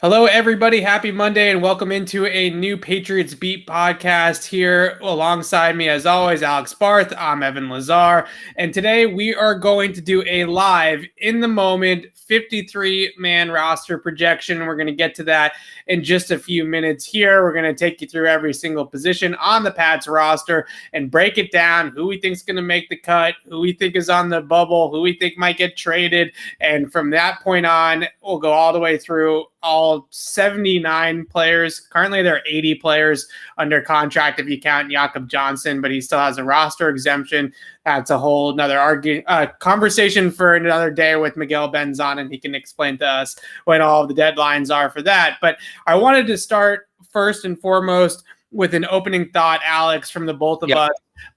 Hello, everybody. Happy Monday, and welcome into a new Patriots Beat podcast here. Alongside me, as always, Alex Barth. I'm Evan Lazar, and today we are going to do a live, in the moment, 53-man roster projection. We're going to get to that in just a few minutes here. We're going to take you through every single position on the Pats roster and break it down, who we think is going to make the cut, who we think is on the bubble, who we think might get traded, and from that point on, we'll go all the way through all 79 players. Currently, there are 80 players under contract if you count Jakob Johnson, but he still has a roster exemption. That's a whole another conversation for another day with Miguel Benzon, and he can explain to us when all of the deadlines are for that. But I wanted to start first and foremost with an opening thought, Alex, from the both of us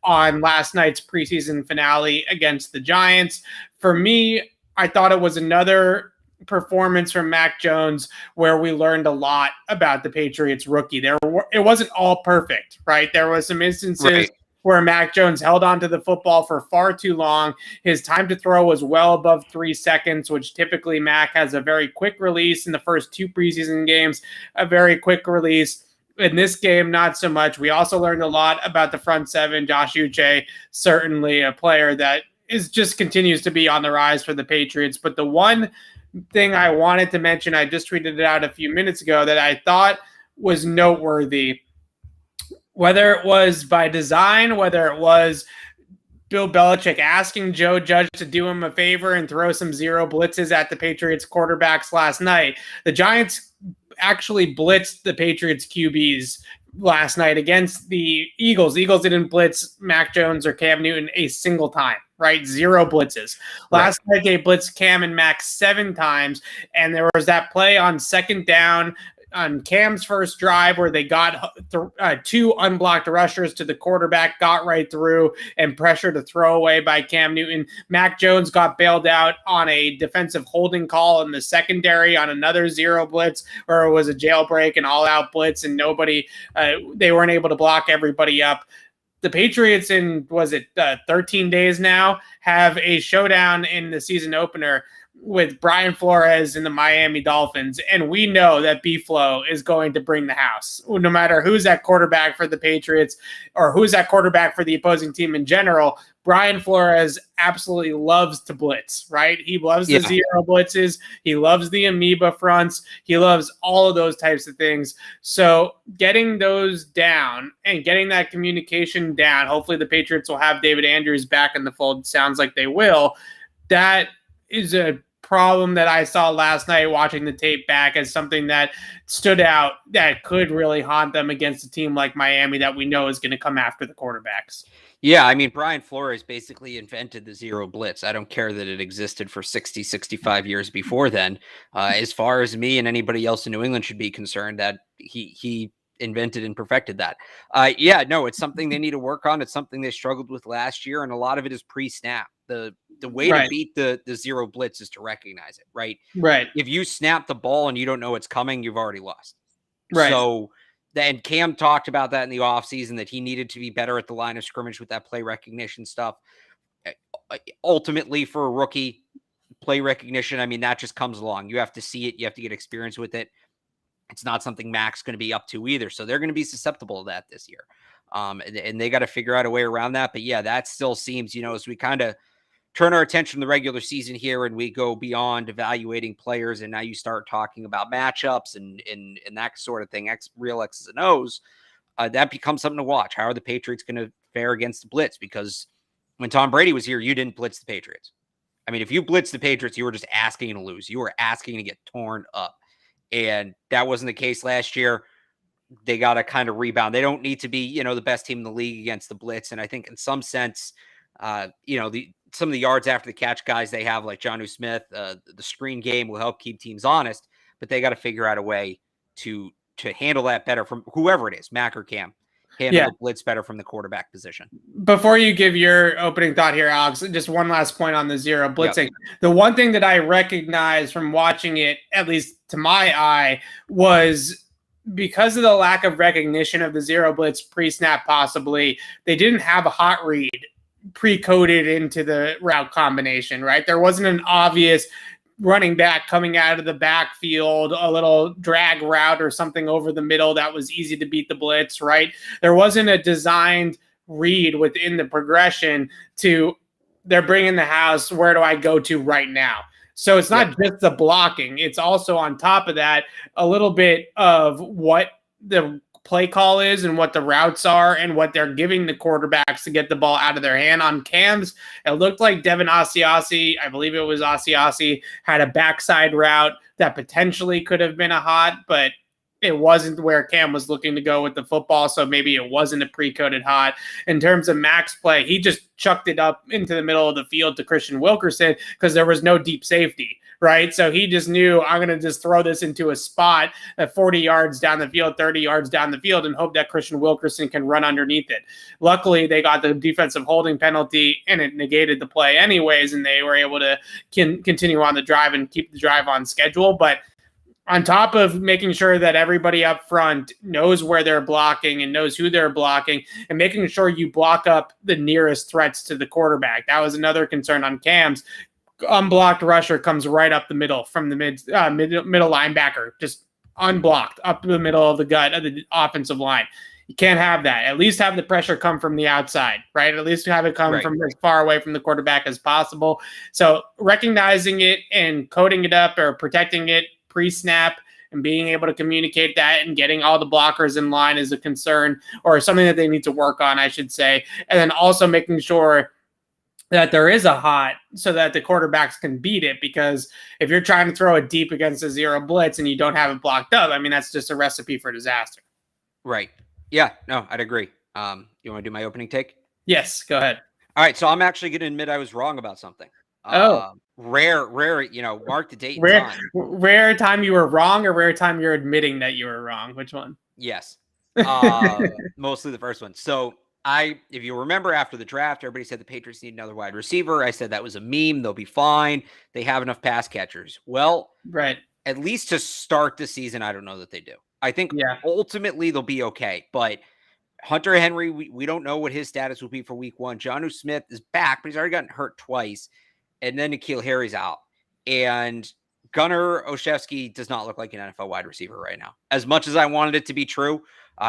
on last night's preseason finale against the Giants. For me, I thought it was another performance from Mac Jones where we learned a lot about the Patriots rookie. It wasn't all perfect, right? There was some instances where Mac Jones held onto the football for far too long. His time to throw was well above 3 seconds, which typically Mac has a very quick release in the first two preseason games, a very quick release. In this game, not so much. We also learned a lot about the front seven. Josh Uche, certainly a player that just continues to be on the rise for the Patriots. But the one thing I wanted to mention, I just tweeted it out a few minutes ago, that I thought was noteworthy, whether it was by design, whether it was Bill Belichick asking Joe Judge to do him a favor and throw some zero blitzes at the Patriots quarterbacks last night. The Giants actually blitzed the Patriots QBs last night against the Eagles. Eagles didn't blitz Mac Jones or Cam Newton a single time, right? Zero blitzes. Last night they blitzed Cam and Mac 7 times, and there was that play on second down on Cam's first drive where they got 2 unblocked rushers to the quarterback, got right through and pressured a throwaway by Cam Newton. Mac Jones got bailed out on a defensive holding call in the secondary on another zero blitz, where it was a jailbreak and all-out blitz, and they weren't able to block everybody up. The Patriots in, 13 days now, have a showdown in the season opener with Brian Flores and the Miami Dolphins. And we know that B-Flow is going to bring the house. No matter who's at quarterback for the Patriots or who's at quarterback for the opposing team in general, Brian Flores absolutely loves to blitz, right? He loves the zero blitzes. He loves the amoeba fronts. He loves all of those types of things. So getting those down and getting that communication down, hopefully the Patriots will have David Andrews back in the fold. Sounds like they will. That is a problem that I saw last night watching the tape back as something that stood out that could really haunt them against a team like Miami that we know is going to come after the quarterbacks. Yeah, I mean, Brian Flores basically invented the zero blitz. I don't care that it existed for 60, 65 years before then. As far as me and anybody else in New England should be concerned, that he invented and perfected that. It's something they need to work on. It's something they struggled with last year, and a lot of it is pre-snap. The way to beat the zero blitz is to recognize it, right? Right. If you snap the ball and you don't know it's coming, you've already lost. Right. So then Cam talked about that in the offseason, that he needed to be better at the line of scrimmage with that play recognition stuff. Ultimately, for a rookie, play recognition, I mean, that just comes along. You have to see it. You have to get experience with it. It's not something Mac's going to be up to either. So they're going to be susceptible to that this year. And they got to figure out a way around that. But yeah, that still seems, as we kind of turn our attention to the regular season here and we go beyond evaluating players, and now you start talking about matchups and that sort of thing, real X's and O's, that becomes something to watch. How are the Patriots going to fare against the blitz? Because when Tom Brady was here, you didn't blitz the Patriots. I mean, if you blitzed the Patriots, you were just asking to lose. You were asking to get torn up. And that wasn't the case last year. They got to kind of rebound. They don't need to be, the best team in the league against the blitz. And I think in some sense, some of the yards after the catch guys they have, like Jonnu Smith, the screen game will help keep teams honest, but they got to figure out a way to handle that better from whoever it is, Mac or Cam, handle the blitz better from the quarterback position. Before you give your opening thought here, Alex, just one last point on the zero blitzing. Yep. The one thing that I recognized from watching it, at least to my eye, was because of the lack of recognition of the zero blitz pre-snap possibly, they didn't have a hot read pre-coded into the route combination, right? There wasn't an obvious running back coming out of the backfield, a little drag route or something over the middle that was easy to beat the blitz, right? There wasn't a designed read within the progression to they're bringing the house, where do I go to right now? So it's not just the blocking. It's also on top of that, a little bit of what the play call is and what the routes are and what they're giving the quarterbacks to get the ball out of their hand. On Cam's, it looked like Devin Asiasi, I believe it was Asiasi, had a backside route that potentially could have been a hot, but it wasn't where Cam was looking to go with the football, so maybe it wasn't a pre-coded hot. In terms of Mac's play, he just chucked it up into the middle of the field to Christian Wilkerson because there was no deep safety, right? So he just knew, I'm going to just throw this into a spot at 40 yards down the field, 30 yards down the field, and hope that Christian Wilkerson can run underneath it. Luckily, they got the defensive holding penalty, and it negated the play anyways, and they were able to continue on the drive and keep the drive on schedule. But on top of making sure that everybody up front knows where they're blocking and knows who they're blocking and making sure you block up the nearest threats to the quarterback. That was another concern on Cam's. Unblocked rusher comes right up the middle from the middle linebacker, just unblocked up the middle of the gut of the offensive line. You can't have that. At least have the pressure come from the outside, right? At least have it come from as far away from the quarterback as possible. So recognizing it and coding it up or protecting it pre-snap and being able to communicate that and getting all the blockers in line is a concern, or something that they need to work on, I should say. And then also making sure that there is a hot so that the quarterbacks can beat it, because if you're trying to throw it deep against a zero blitz and you don't have it blocked up, I mean, that's just a recipe for disaster. Right. Yeah, no, I'd agree. You want to do my opening take? Yes, go ahead. All right, so I'm actually going to admit I was wrong about something. Rare, mark the date. Rare time you were wrong, or rare time you're admitting that you were wrong? Which one? Yes. Mostly the first one. So if you remember after the draft, everybody said the Patriots need another wide receiver. I said that was a meme. They'll be fine. They have enough pass catchers. Well, right. At least to start the season, I don't know that they do. I think ultimately they'll be okay, but Hunter Henry, we don't know what his status will be for week one. Jonnu Smith is back, but he's already gotten hurt twice. And then N'Keal Harry's out. And Gunnar Olszewski does not look like an NFL wide receiver right now. As much as I wanted it to be true,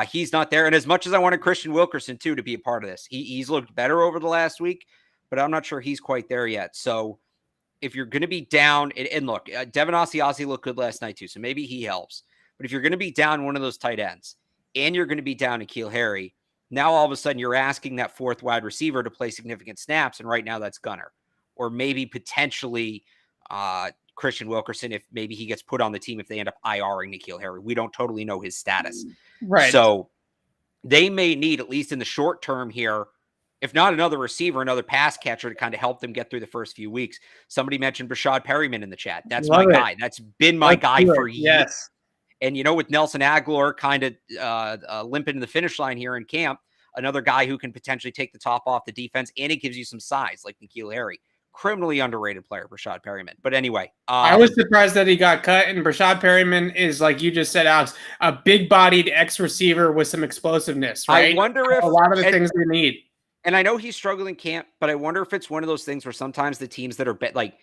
he's not there. And as much as I wanted Christian Wilkerson, too, to be a part of this, he's looked better over the last week, but I'm not sure he's quite there yet. So if you're going to be down, and look, Devin Asiasi looked good last night, too, so maybe he helps. But if you're going to be down one of those tight ends, and you're going to be down N'Keal Harry, now all of a sudden you're asking that fourth wide receiver to play significant snaps, and right now that's Gunnar. Or maybe potentially Christian Wilkerson, if maybe he gets put on the team if they end up IRing N'Keal Harry. We don't totally know his status. Right. So they may need, at least in the short term here, if not another receiver, another pass catcher to kind of help them get through the first few weeks. Somebody mentioned Rashad Perryman in the chat. That's my guy. That's been my guy for years. Yes. And, with Nelson Aguilar kind of limping to the finish line here in camp, another guy who can potentially take the top off the defense, and it gives you some size like N'Keal Harry. Criminally underrated player, Rashad Perryman. But anyway. I was surprised that he got cut, and Rashad Perryman is, like you just said, Alex, a big-bodied ex-receiver with some explosiveness, right? I wonder if a lot of the things they need. And I know he's struggling camp, but I wonder if it's one of those things where sometimes the teams that are like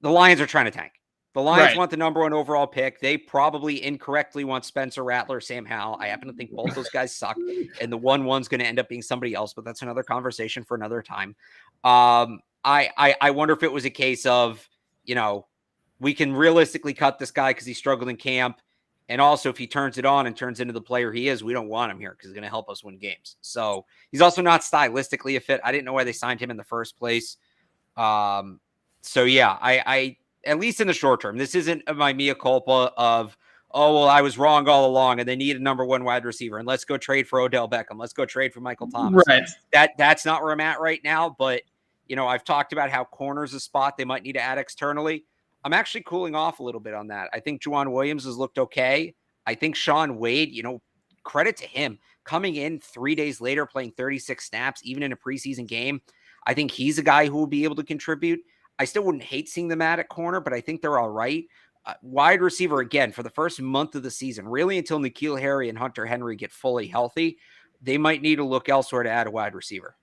the Lions are trying to tank. The Lions want the number one overall pick. They probably incorrectly want Spencer Rattler, Sam Howell. I happen to think both those guys suck, and the one's going to end up being somebody else, but that's another conversation for another time. I wonder if it was a case of, we can realistically cut this guy because he struggled in camp. And also, if he turns it on and turns into the player he is, we don't want him here because he's going to help us win games. So he's also not stylistically a fit. I didn't know why they signed him in the first place. So yeah, I at least in the short term, this isn't my mea culpa of, oh, well, I was wrong all along and they need a number one wide receiver and let's go trade for Odell Beckham. Let's go trade for Michael Thomas. Right. That's not where I'm at right now. But, I've talked about how corner's a spot they might need to add externally. I'm actually cooling off a little bit on that. I think Juwan Williams has looked okay. I think Sean Wade, credit to him coming in 3 days later, playing 36 snaps, even in a preseason game. I think he's a guy who will be able to contribute. I still wouldn't hate seeing them at corner, but I think they're all right. Wide receiver, again, for the first month of the season, really until N'Keal Harry and Hunter Henry get fully healthy, they might need to look elsewhere to add a wide receiver.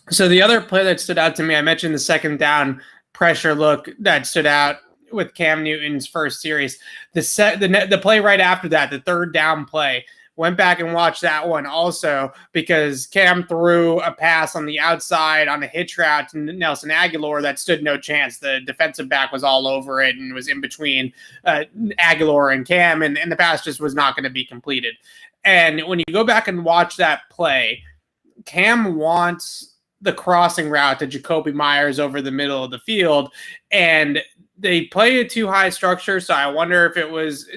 So the other play that stood out to me, I mentioned the second down pressure look that stood out. with Cam Newton's first series. The play right after that, the third down play, went back and watched that one also because Cam threw a pass on the outside on a hitch route to Nelson Agholor that stood no chance. The defensive back was all over it and was in between Agholor and Cam, and the pass just was not going to be completed. And when you go back and watch that play, Cam wants the crossing route to Jakobi Meyers over the middle of the field, and they play a too high structure, so I wonder if it was...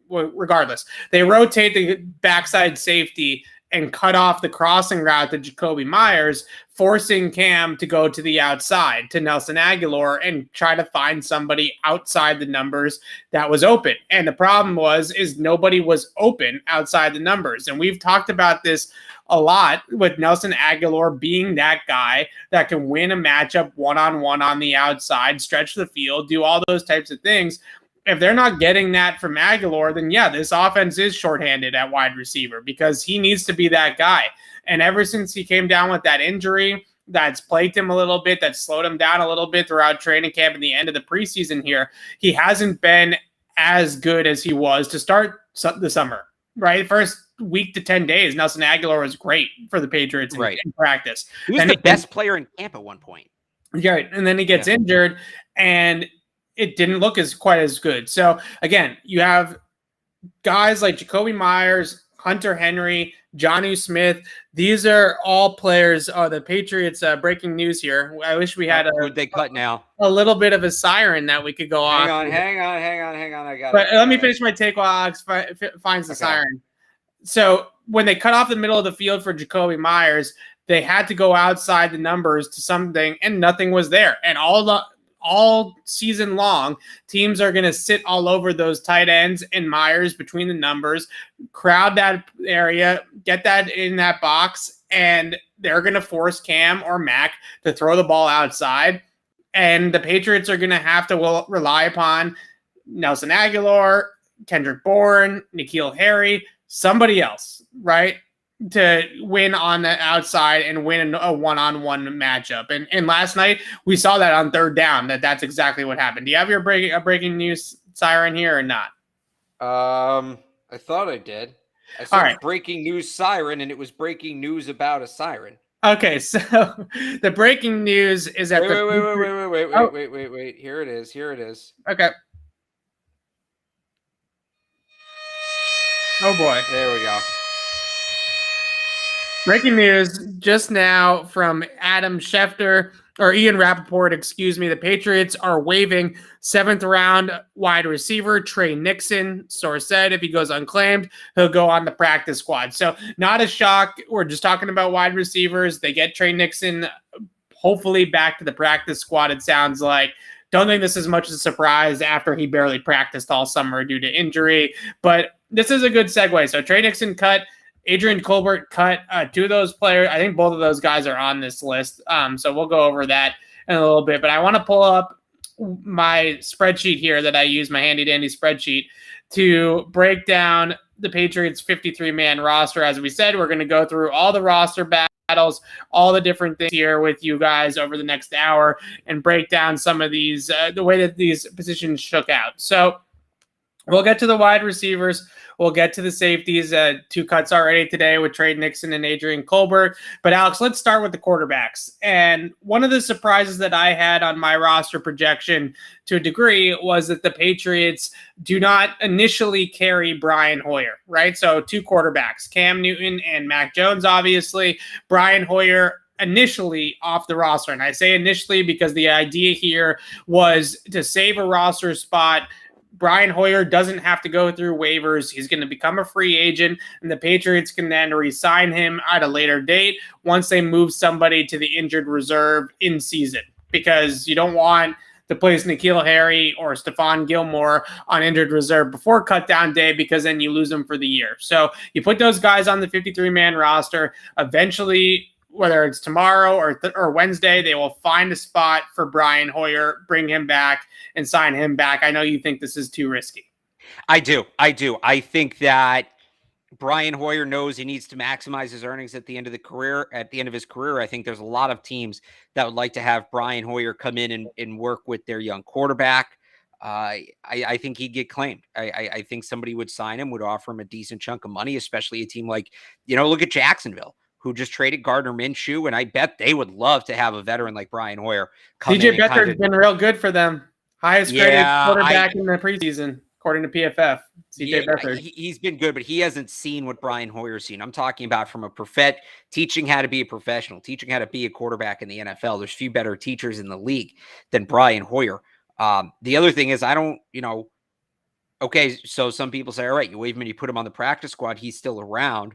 Regardless, they rotate the backside safety and cut off the crossing route to Jakobi Meyers, forcing Cam to go to the outside to Nelson Agholor and try to find somebody outside the numbers that was open. And the problem is nobody was open outside the numbers. And we've talked about this a lot with Nelson Agholor being that guy that can win a matchup one-on-one on the outside, stretch the field, do all those types of things. If they're not getting that from Agholor, then yeah, this offense is shorthanded at wide receiver because he needs to be that guy. And ever since he came down with that injury, that's plagued him a little bit, that slowed him down a little bit throughout training camp and the end of the preseason here, he hasn't been as good as he was to start the summer, right? First week to 10 days, Nelson Agholor was great for the Patriots in practice. He was the best player in camp at one point. Right. And then he gets injured and it didn't look quite as good. So again, you have guys like Jakobi Meyers, Hunter Henry, Jonnu Smith. These are all players. Oh, the Patriots breaking news here. I wish we had they cut now a little bit of a siren that we could go off. Hang on. I got it. Let me finish my take while Alex finds the siren. So when they cut off the middle of the field for Jakobi Meyers, they had to go outside the numbers to something, and nothing was there. And all season long, teams are going to sit all over those tight ends and Myers between the numbers, crowd that area, get that in that box, and they're going to force Cam or Mac to throw the ball outside. And the Patriots are going to have to rely upon Nelson Agholor, Kendrick Bourne, N'Keal Harry, somebody else, right, to win on the outside and win a one-on-one matchup. And last night we saw that on third down, that's exactly what happened. Do you have your breaking news siren here or not? I thought I did. I said breaking news siren, and it was breaking news about a siren. Okay, so the breaking news is that wait. Here it is. Okay. Oh boy. There we go. Breaking news just now from Ian Rappaport, excuse me. The Patriots are waiving 7th round wide receiver Trey Nixon. Source said if he goes unclaimed, he'll go on the practice squad. So not a shock. We're just talking about wide receivers. They get Trey Nixon hopefully back to the practice squad, it sounds like. Don't think this is much of a surprise after he barely practiced all summer due to injury. But this is a good segue. So Trey Nixon cut. Adrian Colbert cut. Two of those players, I think both of those guys are on this list. So we'll go over that in a little bit. But I want to pull up my spreadsheet here that I use, my handy-dandy spreadsheet, to break down the Patriots' 53-man roster. As we said, we're going to go through all the roster battles, all the different things here with you guys over the next hour and break down some of these, the way that these positions shook out. So we'll get to the wide receivers. We'll get to the safeties. 2 cuts already today with Trey Nixon and Adrian Colbert. But, Alex, let's start with the quarterbacks. And one of the surprises that I had on my roster projection to a degree was that the Patriots do not initially carry Brian Hoyer, right? So 2 quarterbacks, Cam Newton and Mac Jones, obviously. Brian Hoyer initially off the roster. And I say initially because the idea here was to save a roster spot. Brian Hoyer doesn't have to go through waivers. He's going to become a free agent, and the Patriots can then re-sign him at a later date once they move somebody to the injured reserve in season, because you don't want to place N'Keal Harry or Stephon Gilmore on injured reserve before cutdown day, because then you lose them for the year. So you put those guys on the 53-man roster. Eventually, whether it's tomorrow or Wednesday, they will find a spot for Brian Hoyer, bring him back, and sign him back. I know you think this is too risky. I do. I think that Brian Hoyer knows he needs to maximize his earnings at the end of his career. I think there's a lot of teams that would like to have Brian Hoyer come in and work with their young quarterback. I think he'd get claimed. I think somebody would sign him, would offer him a decent chunk of money, especially a team like, look at Jacksonville, who just traded Gardner Minshew, and I bet they would love to have a veteran like Brian Hoyer come in. CJ Beathard's been real good for them. Highest graded quarterback in the preseason, according to PFF. CJ Beathard. He's been good, but he hasn't seen what Brian Hoyer's seen. I'm talking about from teaching how to be a professional, teaching how to be a quarterback in the NFL. There's few better teachers in the league than Brian Hoyer. The other thing is, okay, so some people say, all right, you waive him and you put him on the practice squad, he's still around.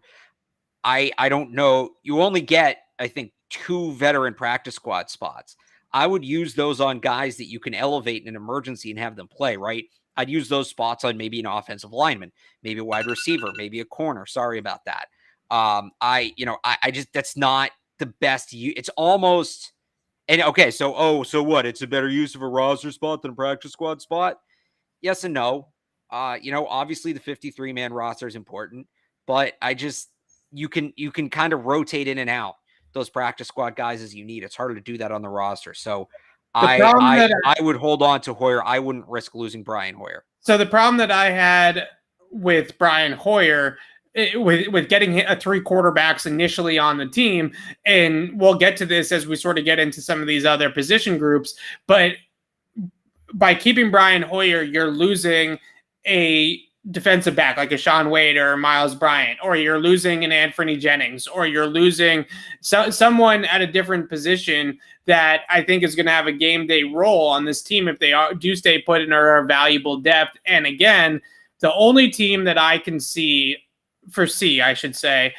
I don't know. You only get, I think, 2 veteran practice squad spots. I would use those on guys that you can elevate in an emergency and have them play, right? I'd use those spots on maybe an offensive lineman, maybe a wide receiver, maybe a corner. Sorry about that. I just, that's not the best. It's almost, and okay, so what? It's a better use of a roster spot than a practice squad spot? Yes and no. Obviously the 53-man roster is important, but you can kind of rotate in and out those practice squad guys as you need. It's harder to do that on the roster. So I would hold on to Hoyer. I wouldn't risk losing Brian Hoyer. So the problem that I had with Brian Hoyer, with getting 3 quarterbacks initially on the team, and we'll get to this as we sort of get into some of these other position groups, but by keeping Brian Hoyer, you're losing a defensive back like a Sean Wade or Miles Bryant, or you're losing an Anthony Jennings, or you're losing someone at a different position that I think is going to have a game day role on this team if they do stay put in our valuable depth. And again, the only team that I can foresee, I should say,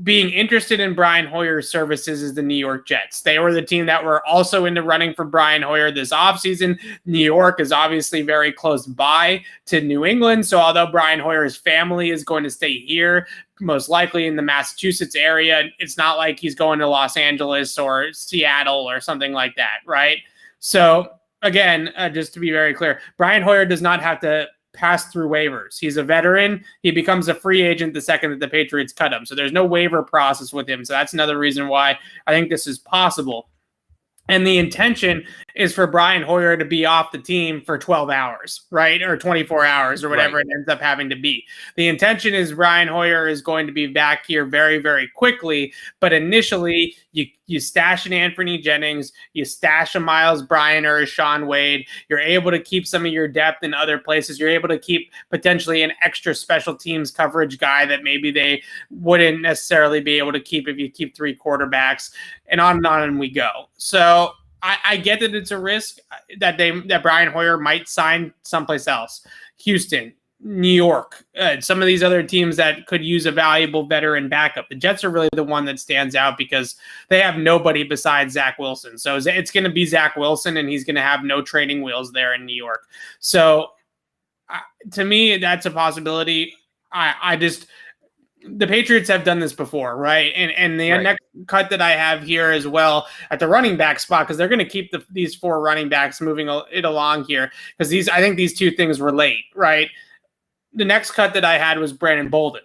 being interested in Brian Hoyer's services is the New York Jets. They were the team that were also in the running for Brian Hoyer this offseason. New York is obviously very close by to New England. So although Brian Hoyer's family is going to stay here, most likely in the Massachusetts area, it's not like he's going to Los Angeles or Seattle or something like that, right? So again, just to be very clear, Brian Hoyer does not have to pass through waivers. He's a veteran. He becomes a free agent the second that the Patriots cut him. So there's no waiver process with him. So that's another reason why I think this is possible. And the intention is for Brian Hoyer to be off the team for 12 hours, right? Or 24 hours or whatever it ends up having to be. The intention is Brian Hoyer is going to be back here very, very quickly. But initially, you stash an Anthony Jennings, you stash a Miles Bryant or a Sean Wade. You're able to keep some of your depth in other places. You're able to keep potentially an extra special teams coverage guy that maybe they wouldn't necessarily be able to keep if you keep 3 quarterbacks, and on we go. So I get that it's a risk that Brian Hoyer might sign someplace else. Houston, New York, some of these other teams that could use a valuable veteran backup. The Jets are really the one that stands out because they have nobody besides Zach Wilson. So it's going to be Zach Wilson, and he's going to have no training wheels there in New York. So to me, that's a possibility. The Patriots have done this before, right? And the next cut that I have here as well at the running back spot, because they're going to keep these 4 running backs moving it along here, because I think these 2 things relate, right? The next cut that I had was Brandon Bolden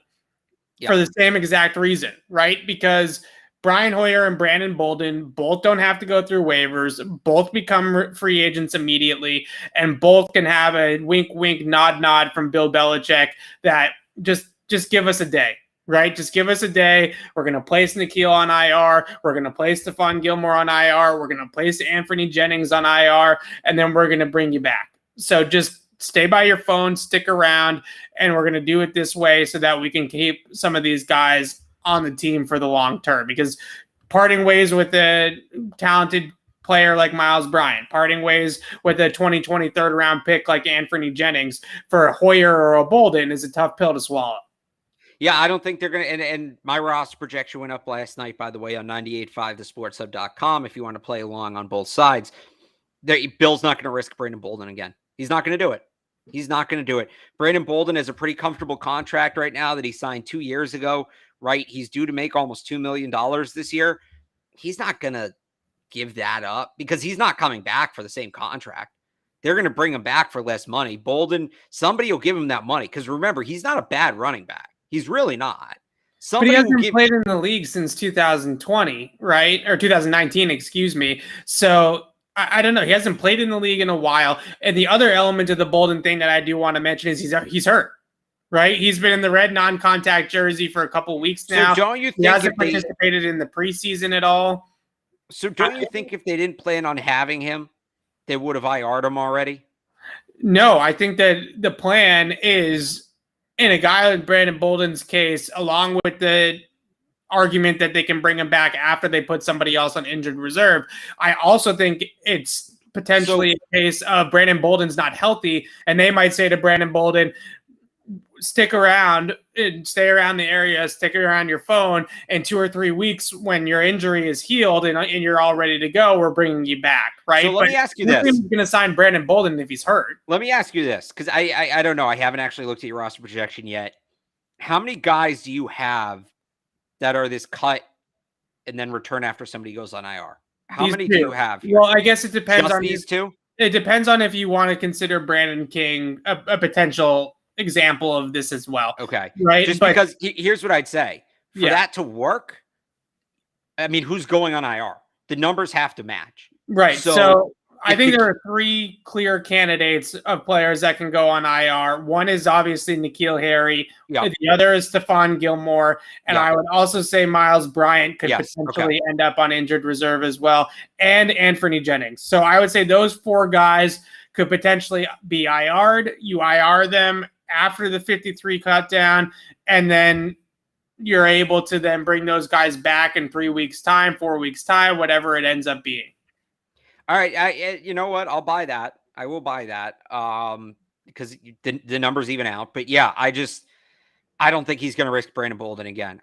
for the same exact reason, right? Because Brian Hoyer and Brandon Bolden both don't have to go through waivers, both become free agents immediately, and both can have a wink, wink, nod, nod from Bill Belichick that just give us a day. Right? Just give us a day. We're going to place N'Keal on IR. We're going to place Stephon Gilmore on IR. We're going to place Anthony Jennings on IR, and then we're going to bring you back. So just stay by your phone, stick around, and we're going to do it this way so that we can keep some of these guys on the team for the long term. Because parting ways with a talented player like Miles Bryant, parting ways with a 2020 third-round pick like Anthony Jennings for a Hoyer or a Bolden is a tough pill to swallow. Yeah, I don't think they're going to, and my roster projection went up last night, by the way, on 98.5thesportshub.com if you want to play along on both sides. Bill's not going to risk Brandon Bolden again. He's not going to do it. He's not going to do it. Brandon Bolden has a pretty comfortable contract right now that he signed 2 years ago, right? He's due to make almost $2 million this year. He's not going to give that up because he's not coming back for the same contract. They're going to bring him back for less money. Bolden, somebody will give him that money because remember, he's not a bad running back. He's really not. But he hasn't played in the league since 2020, right? Or 2019, excuse me. So I don't know. He hasn't played in the league in a while. And the other element of the Bolden thing that I do want to mention is he's hurt, right? He's been in the red non-contact jersey for a couple weeks now. So don't you think he hasn't participated in the preseason at all? So don't you think if they didn't plan on having him, they would have IR'd him already? No, I think that the plan is, in a guy like Brandon Bolden's case, along with the argument that they can bring him back after they put somebody else on injured reserve, I also think it's potentially a case of Brandon Bolden's not healthy, and they might say to Brandon Bolden, stick around and stay around the area, stick around your phone, and 2 or 3 weeks when your injury is healed and you're all ready to go, we're bringing you back, right? So let me ask you this. Who's going to sign Brandon Bolden if he's hurt? Let me ask you this, because I don't know. I haven't actually looked at your roster projection yet. How many guys do you have that are this cut and then return after somebody goes on IR? How many do you have here? Well, I guess it depends on these two. It depends on if you want to consider Brandon King a potential example of this as well. Okay. Right. Because here's what I'd say. For that to work, I mean, who's going on IR? The numbers have to match. Right. So I think there are 3 clear candidates of players that can go on IR. One is obviously N'Keal Harry. Yep. The other is Stephon Gilmore. And I would also say Miles Bryant could potentially end up on injured reserve as well. And Anthony Jennings. So I would say those 4 guys could potentially be IR'd. You IR them after the 53 cut down, and then you're able to then bring those guys back in 3 weeks time, 4 weeks time, whatever it ends up being. All right. You know what? I'll buy that. I will buy that. Because the numbers even out, but yeah, I don't think he's going to risk Brandon Bolden again.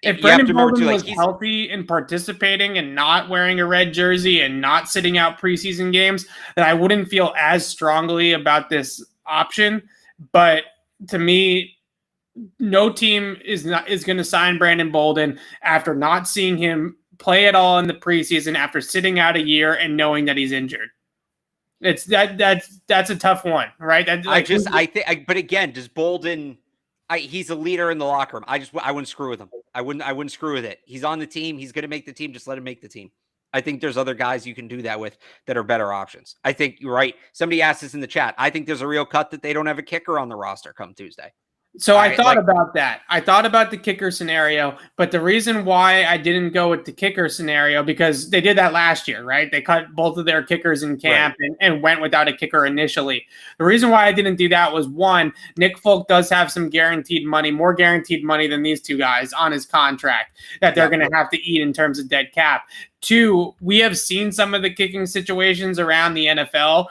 If Brandon Bolden was healthy and participating and not wearing a red jersey and not sitting out preseason games, then I wouldn't feel as strongly about this option. But to me, no team is going to sign Brandon Bolden after not seeing him play at all in the preseason, after sitting out a year and knowing that he's injured. It's that's a tough one, right? But again, does Bolden? He's a leader in the locker room. I wouldn't screw with him. I wouldn't screw with it. He's on the team. He's going to make the team. Just let him make the team. I think there's other guys you can do that with that are better options. I think you're right. Somebody asked this in the chat. I think there's a real cut that they don't have a kicker on the roster come Tuesday. So I thought about that. I thought about the kicker scenario, but the reason why I didn't go with the kicker scenario, because they did that last year, right? They cut both of their kickers in camp and went without a kicker initially. The reason why I didn't do that was, one, Nick Folk does have some guaranteed money, more guaranteed money than these 2 guys on his contract that they're going to have to eat in terms of dead cap. 2, we have seen some of the kicking situations around the NFL.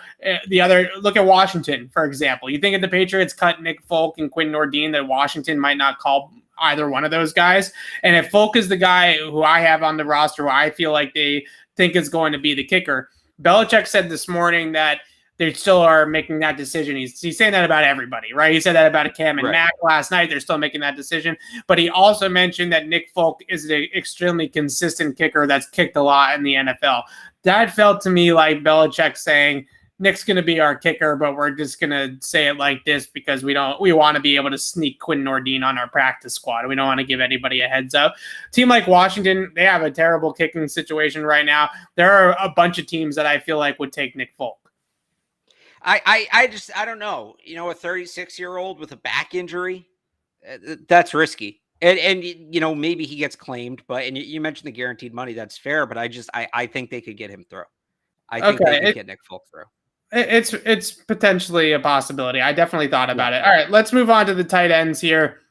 Look at Washington, for example. You think if the Patriots cut Nick Folk and Quinn Nordin, that Washington might not call either one of those guys. And if Folk is the guy who I have on the roster, who I feel like they think is going to be the kicker, Belichick said this morning that they still are making that decision. He's saying that about everybody, right? He said that about Cam and Mac last night. They're still making that decision. But he also mentioned that Nick Folk is an extremely consistent kicker that's kicked a lot in the NFL. That felt to me like Belichick saying, Nick's going to be our kicker, but we're just going to say it like this because we want to be able to sneak Quinn Nordin on our practice squad. We don't want to give anybody a heads up. Team like Washington, they have a terrible kicking situation right now. There are a bunch of teams that I feel like would take Nick Folk. I don't know. You know, a 36-year-old with a back injury, that's risky. And you know, maybe he gets claimed, and you mentioned the guaranteed money. That's fair, but I think they could get him through. I think they could get Nick Folk through. It's potentially a possibility. I definitely thought about it. All right, let's move on to the tight ends here.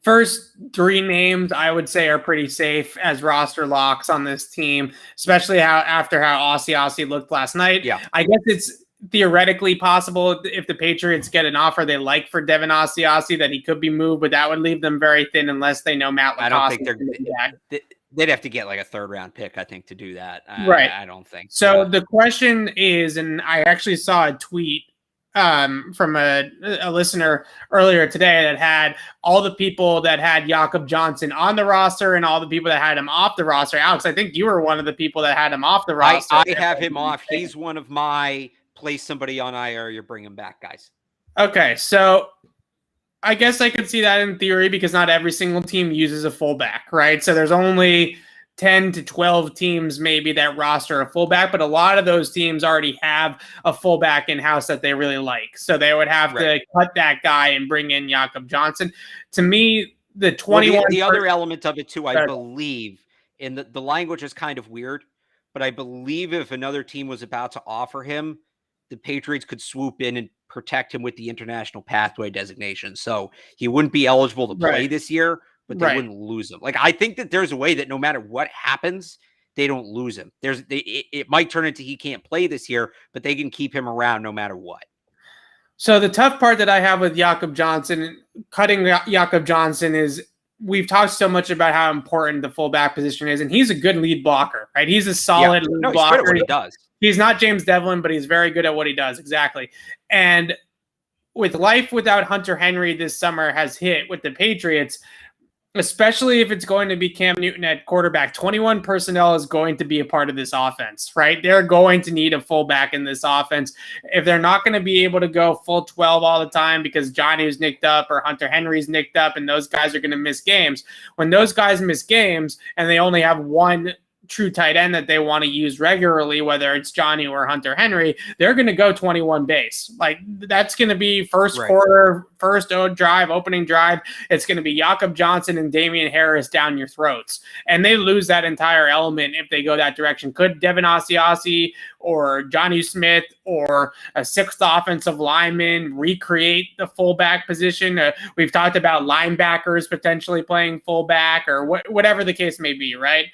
First 3 names I would say are pretty safe as roster locks on this team, especially after how Ossie looked last night. Yeah, I guess it's theoretically possible if the Patriots get an offer they like for Devin Ossie that he could be moved, but that would leave them very thin unless they know Matt LaCosse. I don't think they'd have to get like a 3rd round pick, I think, to do that. Right. I don't think so. The question is, and I actually saw a tweet from a listener earlier today that had all the people that had Jakob Johnson on the roster and all the people that had him off the roster. Alex, I think you were one of the people that had him off the roster. I have him off. He's one of my place somebody on IR, you're bringing back guys. Okay, so I guess I could see that in theory because not every single team uses a fullback, right? So there's only 10 to 12 teams maybe that roster a fullback, but a lot of those teams already have a fullback in-house that they really like. So they would have to cut that guy and bring in Jakob Johnson. To me, the 21... the other element of it too, I believe, and the language is kind of weird, but I believe if another team was about to offer him, the Patriots could swoop in and protect him with the international pathway designation. So he wouldn't be eligible to play this year, but they wouldn't lose him. Like, I think that there's a way that no matter what happens, they don't lose him. It might turn into he can't play this year, but they can keep him around no matter what. So the tough part that I have with Jakob Johnson, cutting Jakob Johnson, is we've talked so much about how important the fullback position is, and he's a good lead blocker, right? He's a solid lead blocker. He's good at what he does. He's not James Devlin, but he's very good at what he does. Exactly. And with life without Hunter Henry this summer has hit with the Patriots, especially if it's going to be Cam Newton at quarterback, 21 personnel is going to be a part of this offense, right? They're going to need a fullback in this offense. If they're not going to be able to go full 12 all the time because Johnny's nicked up or Hunter Henry's nicked up and those guys are going to miss games, when those guys miss games and they only have one true tight end that they want to use regularly, whether it's Johnny or Hunter Henry, they're going to go 21 base. Like, that's going to be first quarter, first drive, opening drive. It's going to be Jakob Johnson and Damian Harris down your throats. And they lose that entire element if they go that direction. Could Devin Asiasi or Johnny Smith or a sixth offensive lineman recreate the fullback position? We've talked about linebackers potentially playing fullback or whatever the case may be, right?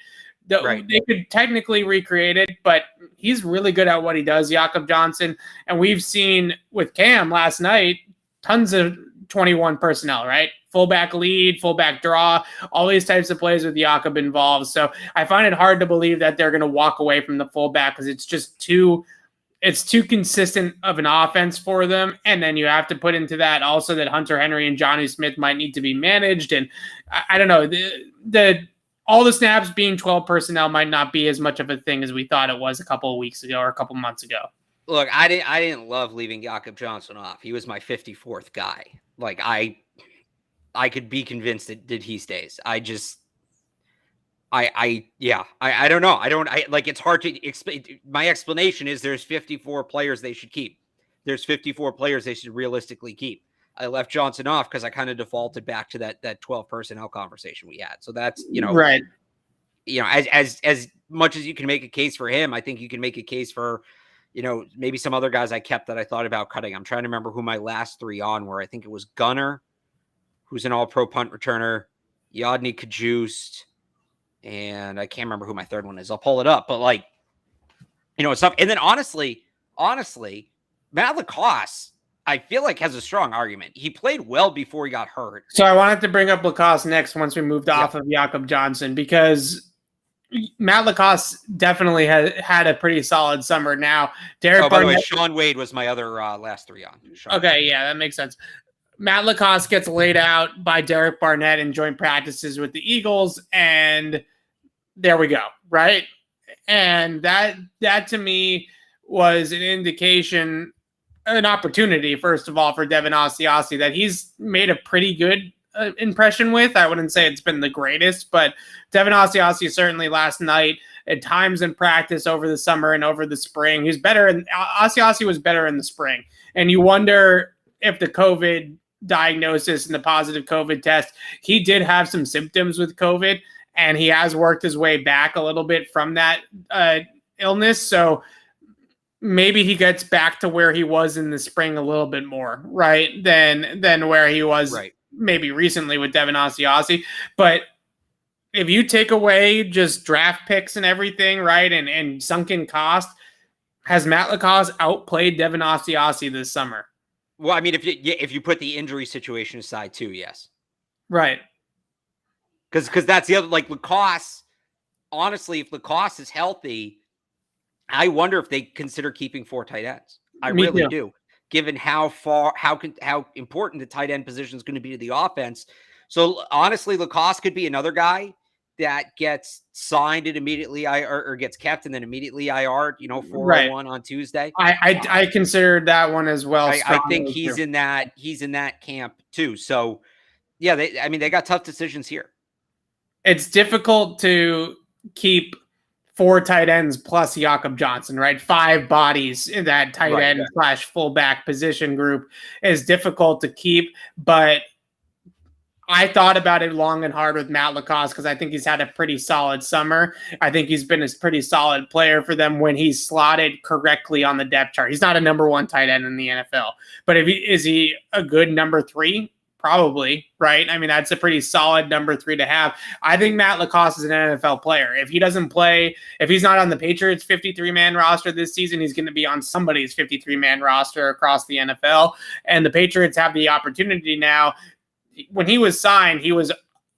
They could technically recreate it, but he's really good at what he does, Jakob Johnson. And we've seen with Cam last night, tons of 21 personnel, right? Fullback lead, fullback draw, all these types of plays with Jakob involved. So I find it hard to believe that they're going to walk away from the fullback because it's just too consistent of an offense for them. And then you have to put into that also that Hunter Henry and Johnny Smith might need to be managed. And I don't know, all the snaps being 12 personnel might not be as much of a thing as we thought it was a couple of weeks ago or a couple months ago. Look, I didn't love leaving Jakob Johnson off. He was my 54th guy. Like, I could be convinced that he stays. I don't know. It's hard to explain. My explanation is there's 54 players they should keep. There's 54 players they should realistically keep. I left Johnson off because I kind of defaulted back to that 12 personnel conversation we had. So that's, right. As much as you can make a case for him, I think you can make a case for, maybe some other guys I kept that I thought about cutting. I'm trying to remember who my last three on were. I think it was Gunner, who's an all-pro punt returner, Yodny Kajust, and I can't remember who my third one is. I'll pull it up, but it's tough. And then honestly, Matt Lacoste, I feel like has a strong argument. He played well before he got hurt. So I wanted to bring up Lacoste next once we moved off of Jakob Johnson, because Matt Lacoste definitely had a pretty solid summer. Now, Derek by the way, Sean Wade was my other last three on. Okay, yeah, that makes sense. Matt Lacoste gets laid out by Derek Barnett in joint practices with the Eagles, and there we go, right? And that to me was an indication, an opportunity, first of all, for Devin Asiasi that he's made a pretty good impression with. I wouldn't say it's been the greatest, but Devin Asiasi certainly last night, at times in practice over the summer and over the spring, he's better. And Asiasi was better in the spring. And you wonder if the COVID diagnosis and the positive COVID test, he did have some symptoms with COVID, and he has worked his way back a little bit from that illness. So maybe he gets back to where he was in the spring a little bit more, right, than where he was maybe recently with Devin Asiasi. But if you take away just draft picks and everything, right, and sunken cost, has Matt Lacoste outplayed Devin Asiasi this summer? Well, I mean, if you put the injury situation aside too, yes. Right. Because that's the other, Lacoste, honestly, if Lacoste is healthy, I wonder if they consider keeping 4 tight ends. I really do, given how important the tight end position is going to be to the offense. So honestly, Lacoste could be another guy that gets signed and immediately or gets kept and then immediately IR, 401 on Tuesday. I considered that one as well. I think he's in that camp too. So yeah, they got tough decisions here. It's difficult to keep 4 tight ends plus Jakob Johnson, right? 5 bodies in that tight end / fullback position group is difficult to keep. But I thought about it long and hard with Matt LaCosse because I think he's had a pretty solid summer. I think he's been a pretty solid player for them when he's slotted correctly on the depth chart. He's not a number 1 tight end in the NFL, but is he a good number 3? Probably, right? I mean, that's a pretty solid number 3 to have. I think Matt LaCosse is an NFL player. If he doesn't play, if he's not on the Patriots 53-man roster this season, he's going to be on somebody's 53-man roster across the NFL. And the Patriots have the opportunity now. When he was signed, he was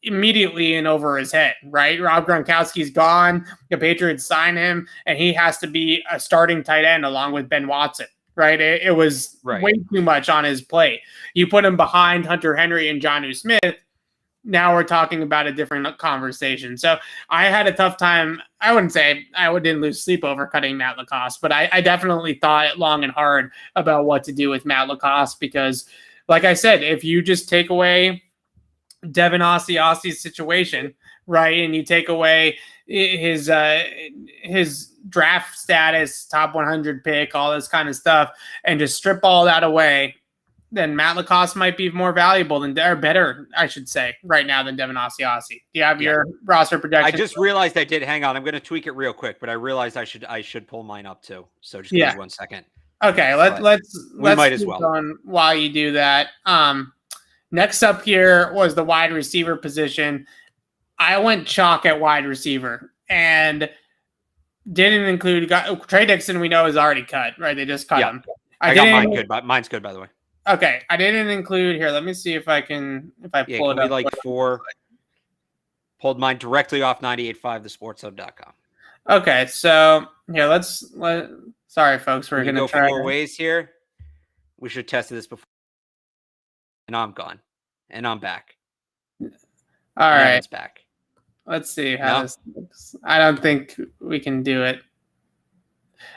immediately in over his head, right? Rob Gronkowski's gone. The Patriots sign him, and he has to be a starting tight end along with Ben Watson, right? It was way too much on his plate. You put him behind Hunter Henry and Jonnu Smith, now we're talking about a different conversation. So I had a tough time. I wouldn't say I didn't lose sleep over cutting Matt LaCosse, but I definitely thought long and hard about what to do with Matt LaCosse because, like I said, if you just take away Devin Asiasi's situation, right, and you take away his draft status, top 100 pick, all this kind of stuff, and just strip all that away, then Matt LaCosse might be more valuable or better, I should say, right now than Devin Asiasi. Do you have your roster projection? I just realized I did. Hang on, I'm going to tweak it real quick, but I realized I should pull mine up too. So just give me 1 second. Okay, let's might as well on while you do that. Next up here was the wide receiver position. I went chalk at wide receiver and didn't include Trey Dixon. We know is already cut, right? They just cut him. I got mine good, but mine's good by the way. Okay, I didn't include here. Let me see if I pull it up. Like 4. Pulled mine directly off 98.5 thesportshub.com. Okay, so here sorry, folks. We're going to try 4 ways here. We should have tested this before. And I'm gone. And I'm back. All right. It's back. Let's see how this looks. I don't think we can do it.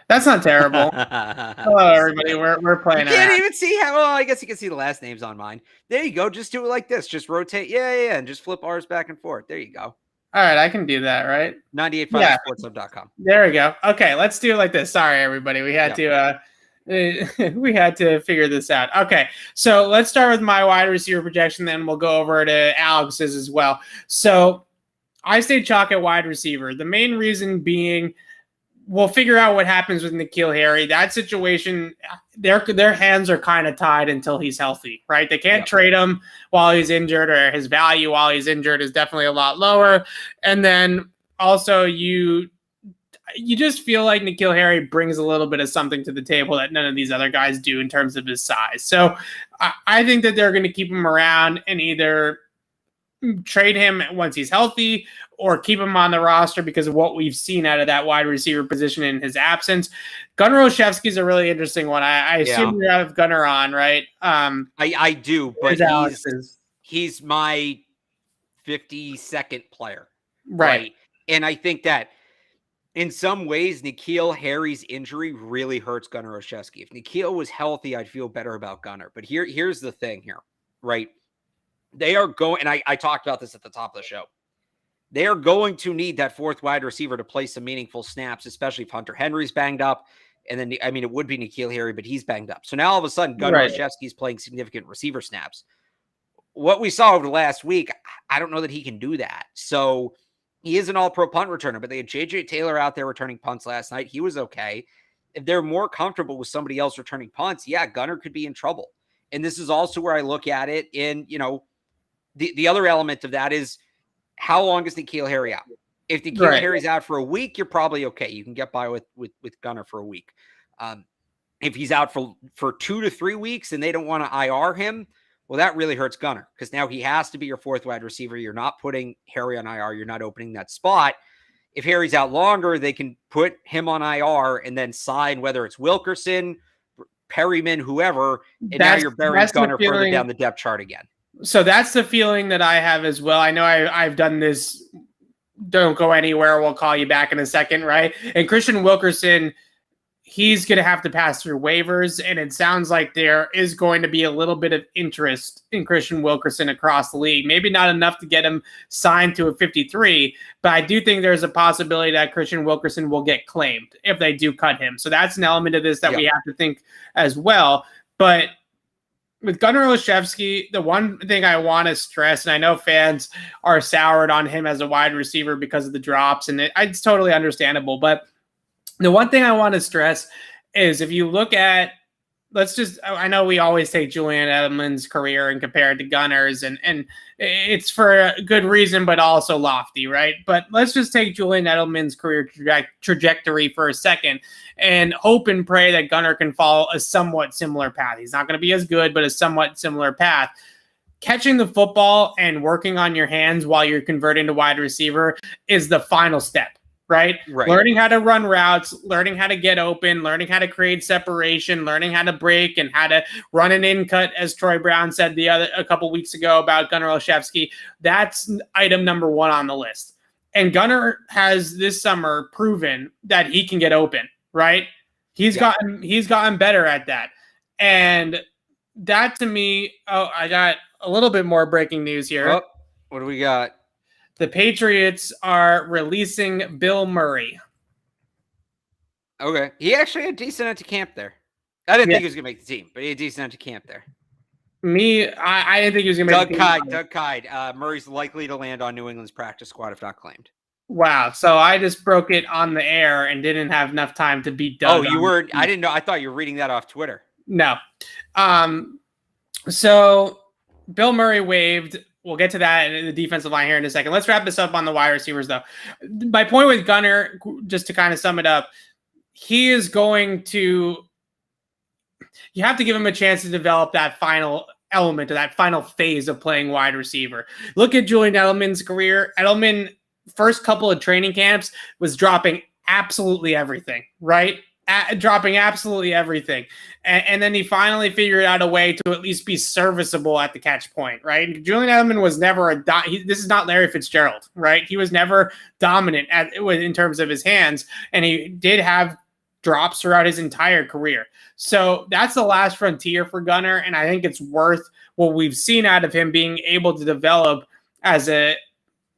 That's not terrible. Hello, everybody. We're playing. You can't even see how. Well, I guess you can see the last names on mine. There you go. Just do it like this. Just rotate. Yeah. And just flip ours back and forth. There you go. All right, I can do that, right? 98.5sportshub.com. There we go. Okay, let's do it like this. Sorry, everybody. We had to figure this out. Okay, so let's start with my wide receiver projection, then we'll go over to Alex's as well. So I stayed chalk at wide receiver. The main reason being we'll figure out what happens with N'Keal Harry. That situation, their hands are kind of tied until he's healthy, right? They can't trade him while he's injured, or his value while he's injured is definitely a lot lower. And then also you just feel like N'Keal Harry brings a little bit of something to the table that none of these other guys do in terms of his size. So I think that they're going to keep him around and either trade him once he's healthy or keep him on the roster because of what we've seen out of that wide receiver position in his absence. Gunnar Olszewski is a really interesting one. I assume you have Gunnar on, right? I do, but he's my 52nd player. Right. And I think that in some ways, N'Keal Harry's injury really hurts Gunnar Olszewski. If N'Keal was healthy, I'd feel better about Gunnar. But here's the thing here, right? They are going, and I talked about this at the top of the show. They are going to need that fourth wide receiver to play some meaningful snaps, especially if Hunter Henry's banged up. And then, I mean, it would be N'Keal Harry, but he's banged up. So now all of a sudden, Gunnar Olszewski's playing significant receiver snaps. What we saw over the last week, I don't know that he can do that. So he is an all-pro punt returner, but they had J.J. Taylor out there returning punts last night. He was okay. If they're more comfortable with somebody else returning punts, Gunnar could be in trouble. And this is also where I look at it in, the other element of that is how long is N'Keal Harry out? If N'Keal Harry's out for a week, you're probably okay. You can get by with Gunnar for a week. If he's out for 2 to 3 weeks and they don't want to IR him, well, that really hurts Gunnar because now he has to be your fourth wide receiver. You're not putting Harry on IR. You're not opening that spot. If Harry's out longer, they can put him on IR and then sign whether it's Wilkerson, Perryman, whoever, and now you're burying Gunnar further down the depth chart again. So that's the feeling that I have as well. I know I've done this. Don't go anywhere. We'll call you back in a second, right? And Christian Wilkerson, he's going to have to pass through waivers, and it sounds like there is going to be a little bit of interest in Christian Wilkerson across the league. Maybe not enough to get him signed to a 53, but I do think there's a possibility that Christian Wilkerson will get claimed if they do cut him. So that's an element of this that we have to think as well. But with Gunnar Olszewski, the one thing I want to stress, and I know fans are soured on him as a wide receiver because of the drops, and it's totally understandable, but the one thing I want to stress is if you look at, I know we always take Julian Edelman's career and compare it to Gunnar's, and it's for a good reason, but also lofty, right? But let's just take Julian Edelman's career trajectory for a second and hope and pray that Gunnar can follow a somewhat similar path. He's not going to be as good, but a somewhat similar path. Catching the football and working on your hands while you're converting to wide receiver is the final step. Right? Learning how to run routes, learning how to get open, learning how to create separation, learning how to break and how to run an in cut, as Troy Brown said a couple weeks ago about Gunnar Olszewski. That's item number one on the list. And Gunnar has this summer proven that he can get open, right? He's gotten better at that. And that to me, I got a little bit more breaking news here. Oh, what do we got? The Patriots are releasing Bill Murray. Okay. He actually had decent into camp there. I didn't think he was going to make the team, but he had decent into camp there. I didn't think he was going to make the team. Doug Kyde. Murray's likely to land on New England's practice squad if not claimed. Wow. So I just broke it on the air and didn't have enough time to beat Doug. Oh, you were? I didn't know. I thought you were reading that off Twitter. No. So Bill Murray waived. We'll get to that in the defensive line here in a second. Let's wrap this up on the wide receivers, though. My point with Gunnar, just to kind of sum it up, he is going to – you have to give him a chance to develop that final element or that final phase of playing wide receiver. Look at Julian Edelman's career. Edelman, first couple of training camps, was dropping absolutely everything, right? Dropping absolutely everything. And then he finally figured out a way to at least be serviceable at the catch point, right? Julian Edelman was never this is not Larry Fitzgerald, right? He was never dominant in terms of his hands, and he did have drops throughout his entire career. So that's the last frontier for Gunnar, and I think it's worth what we've seen out of him being able to develop as a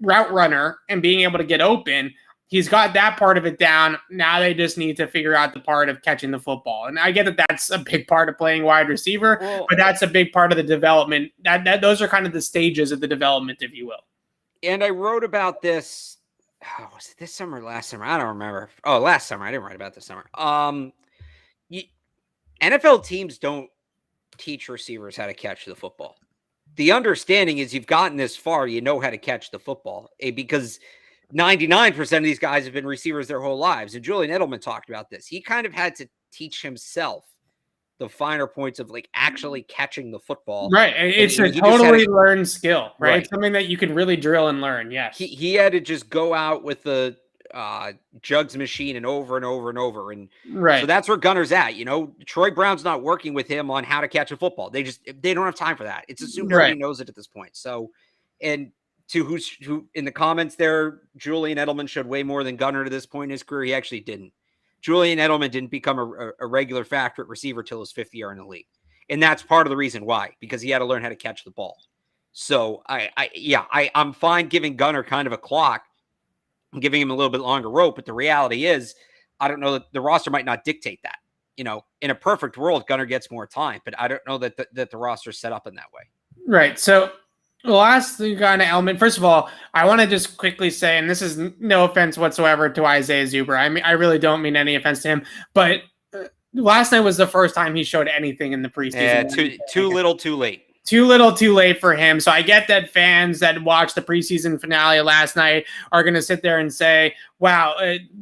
route runner and being able to get open. He's got that part of it down. Now they just need to figure out the part of catching the football. And I get that that's a big part of playing wide receiver, but that's a big part of the development. Those are kind of the stages of the development, if you will. And I wrote about this. Was it this summer or last summer? I don't remember. Oh, last summer. I didn't write about this summer. NFL teams don't teach receivers how to catch the football. The understanding is you've gotten this far, you know how to catch the football, because 99% of these guys have been receivers their whole lives. And Julian Edelman talked about this. He kind of had to teach himself the finer points of like actually catching the football. Right. It's a totally learned skill, right? It's something that you can really drill and learn. Yes. He had to just go out with the jugs machine and over and over and over. And so that's where Gunnar's at. You know, Troy Brown's not working with him on how to catch a football. They don't have time for that. It's assumed everybody knows it at this point. So, and who in the comments there, Julian Edelman showed way more than Gunnar to this point in his career. He actually didn't. Julian Edelman didn't become a regular factor at receiver till his fifth year in the league. And that's part of the reason why, because he had to learn how to catch the ball. So I'm fine giving Gunnar kind of a clock and giving him a little bit longer rope. But the reality is, I don't know that the roster might not dictate that. You know, in a perfect world, Gunnar gets more time, but I don't know that the roster's set up in that way. Right. So the last thing on Edelman, first of all, I want to just quickly say, and this is no offense whatsoever to Isaiah Zuber. I mean, I really don't mean any offense to him, but last night was the first time he showed anything in the preseason. Yeah, too little, too late. Too little, too late for him. So I get that fans that watched the preseason finale last night are going to sit there and say, wow,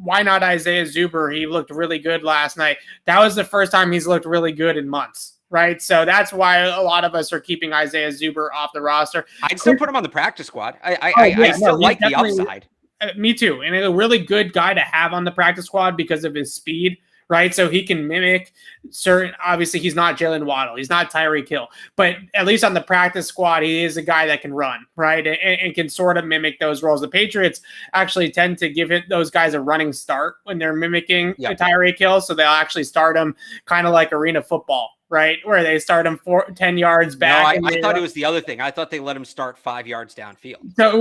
why not Isaiah Zuber? He looked really good last night. That was the first time he's looked really good in months. Right. So that's why a lot of us are keeping Isaiah Zuber off the roster. I'd still put him on the practice squad. I still like the upside. Me too. And a really good guy to have on the practice squad because of his speed. right? So he can mimic certain, obviously he's not Jalen Waddle, he's not Tyreek Hill, but at least on the practice squad, he is a guy that can run, right? And can sort of mimic those roles. The Patriots actually tend to give those guys a running start when they're mimicking Tyreek Hill. So they'll actually start them kind of like arena football, right? Where they start him 10 yards back. No, I thought it was the other thing. I thought they let him start 5 yards downfield. So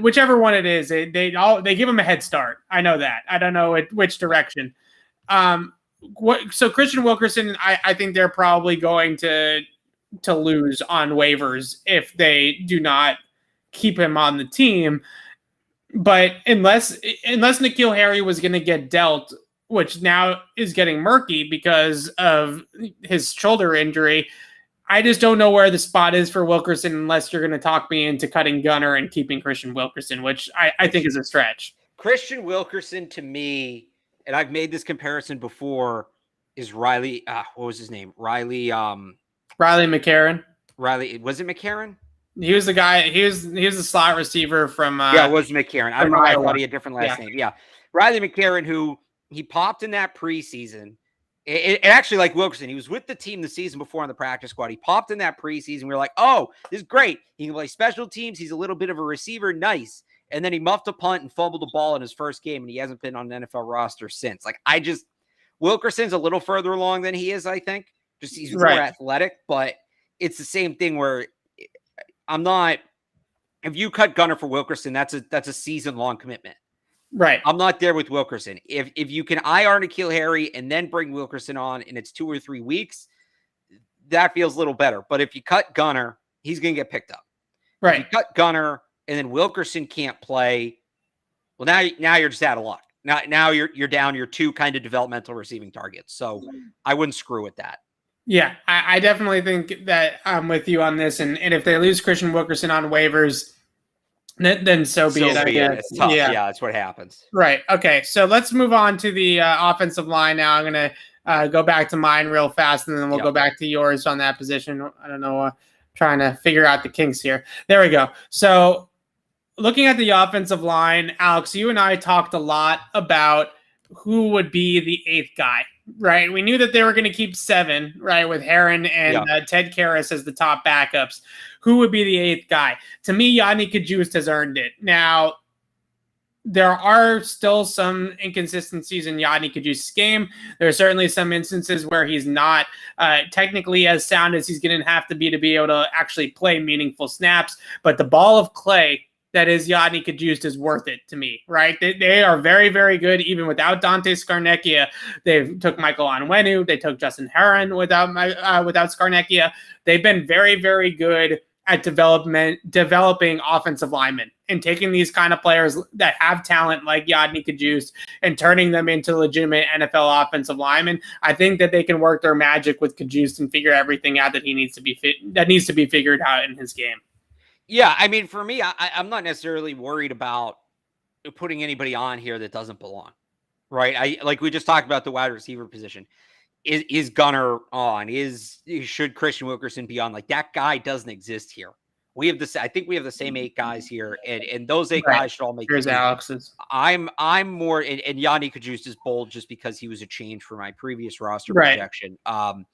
whichever one it is, they give him a head start. I know that. I don't know which direction. So Christian Wilkerson, I think they're probably going to lose on waivers if they do not keep him on the team. But unless N'Keal Harry was going to get dealt, which now is getting murky because of his shoulder injury, I just don't know where the spot is for Wilkerson unless you're going to talk me into cutting Gunner and keeping Christian Wilkerson, which I think is a stretch. Christian Wilkerson, to me, and I've made this comparison before, is Riley. What was his name? Riley McCarron. Riley, was it McCarron? He was the guy. He was the slot receiver from. It was McCarron. I don't know why I thought he had a different last name. Yeah, Riley McCarron, who he popped in that preseason. And actually, like Wilkerson, he was with the team the season before on the practice squad. He popped in that preseason. We were like, oh, this is great. He can play special teams. He's a little bit of a receiver. Nice. And then he muffed a punt and fumbled the ball in his first game, and he hasn't been on an NFL roster since. Like, Wilkerson's a little further along than he is, I think. Just he's more athletic, but it's the same thing where if you cut Gunner for Wilkerson, that's a season-long commitment. Right. I'm not there with Wilkerson. If you can IR N'Keal Harry and then bring Wilkerson on and it's 2 or 3 weeks, that feels a little better. But if you cut Gunner, he's going to get picked up. Right. If you cut Gunner and then Wilkerson can't play, well, now you're just out of luck. Now you're down your 2 kind of developmental receiving targets. So I wouldn't screw with that. Yeah, I definitely think that I'm with you on this. And if they lose Christian Wilkerson on waivers, then so be it. I guess. It's tough. Yeah, that's what happens. Right. Okay. So let's move on to the offensive line now. I'm going to go back to mine real fast, and then we'll go back to yours on that position. I don't know. Trying to figure out the kinks here. There we go. So looking at the offensive line, Alex, you and I talked a lot about who would be the 8th guy, right? We knew that they were going to keep 7, right, with Heron and Ted Karras as the top backups. Who would be the 8th guy? To me, Yodny Cajuste has earned it. Now, there are still some inconsistencies in Yodny Cajuste's game. There are certainly some instances where he's not technically as sound as he's going to have to be able to actually play meaningful snaps. But the ball of clay that is Yodny Cajuste is worth it to me, right? They are very, very good, even without Dante Scarnecchia. They took Michael Onwenu. They took Justin Heron without Scarnecchia. They've been very, very good at developing offensive linemen and taking these kind of players that have talent like Yodny Cajuste and turning them into legitimate NFL offensive linemen. I think that they can work their magic with Cajuste and figure everything out that needs to be figured out in his game. Yeah, I mean, for me, I'm not necessarily worried about putting anybody on here that doesn't belong, right? Like we just talked about the wide receiver position. Is Gunner on? Should Christian Wilkerson be on? Like, that guy doesn't exist here. I think we have the same 8 guys here, and those 8 guys should all make. Here's Alex's. I'm more, and Yodny Cajuste is bold just because he was a change for my previous roster projection. I'm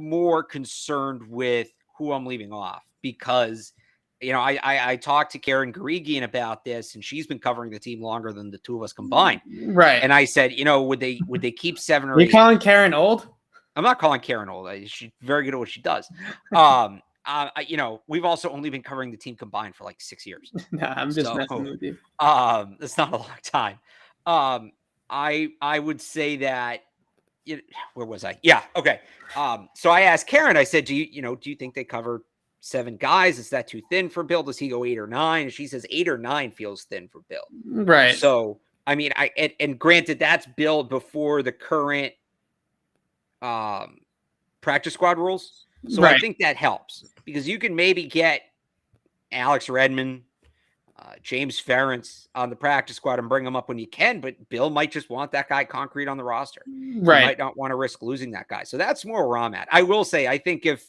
more concerned with who I'm leaving off because, I talked to Karen Garigian about this, and she's been covering the team longer than the 2 of us combined. Right. And I said, would they keep 7 or 8? Are you calling Karen old? I'm not calling Karen old. She's very good at what she does. We've also only been covering the team combined for like 6 years. No, I'm just messing with you. That's not a long time. I would say that. Where was I? Yeah. Okay. So I asked Karen. I said, do you think they cover 7 guys? Is that too thin for Bill? Does he go 8 or 9? And she says 8 or 9 feels thin for Bill. Right. So I mean, and granted, that's Bill before the current practice squad rules. So I think that helps because you can maybe get Alex Redmond, James Ferentz on the practice squad and bring them up when you can, but Bill might just want that guy concrete on the roster. Right. He might not want to risk losing that guy. So that's more where I'm at. I will say, I think if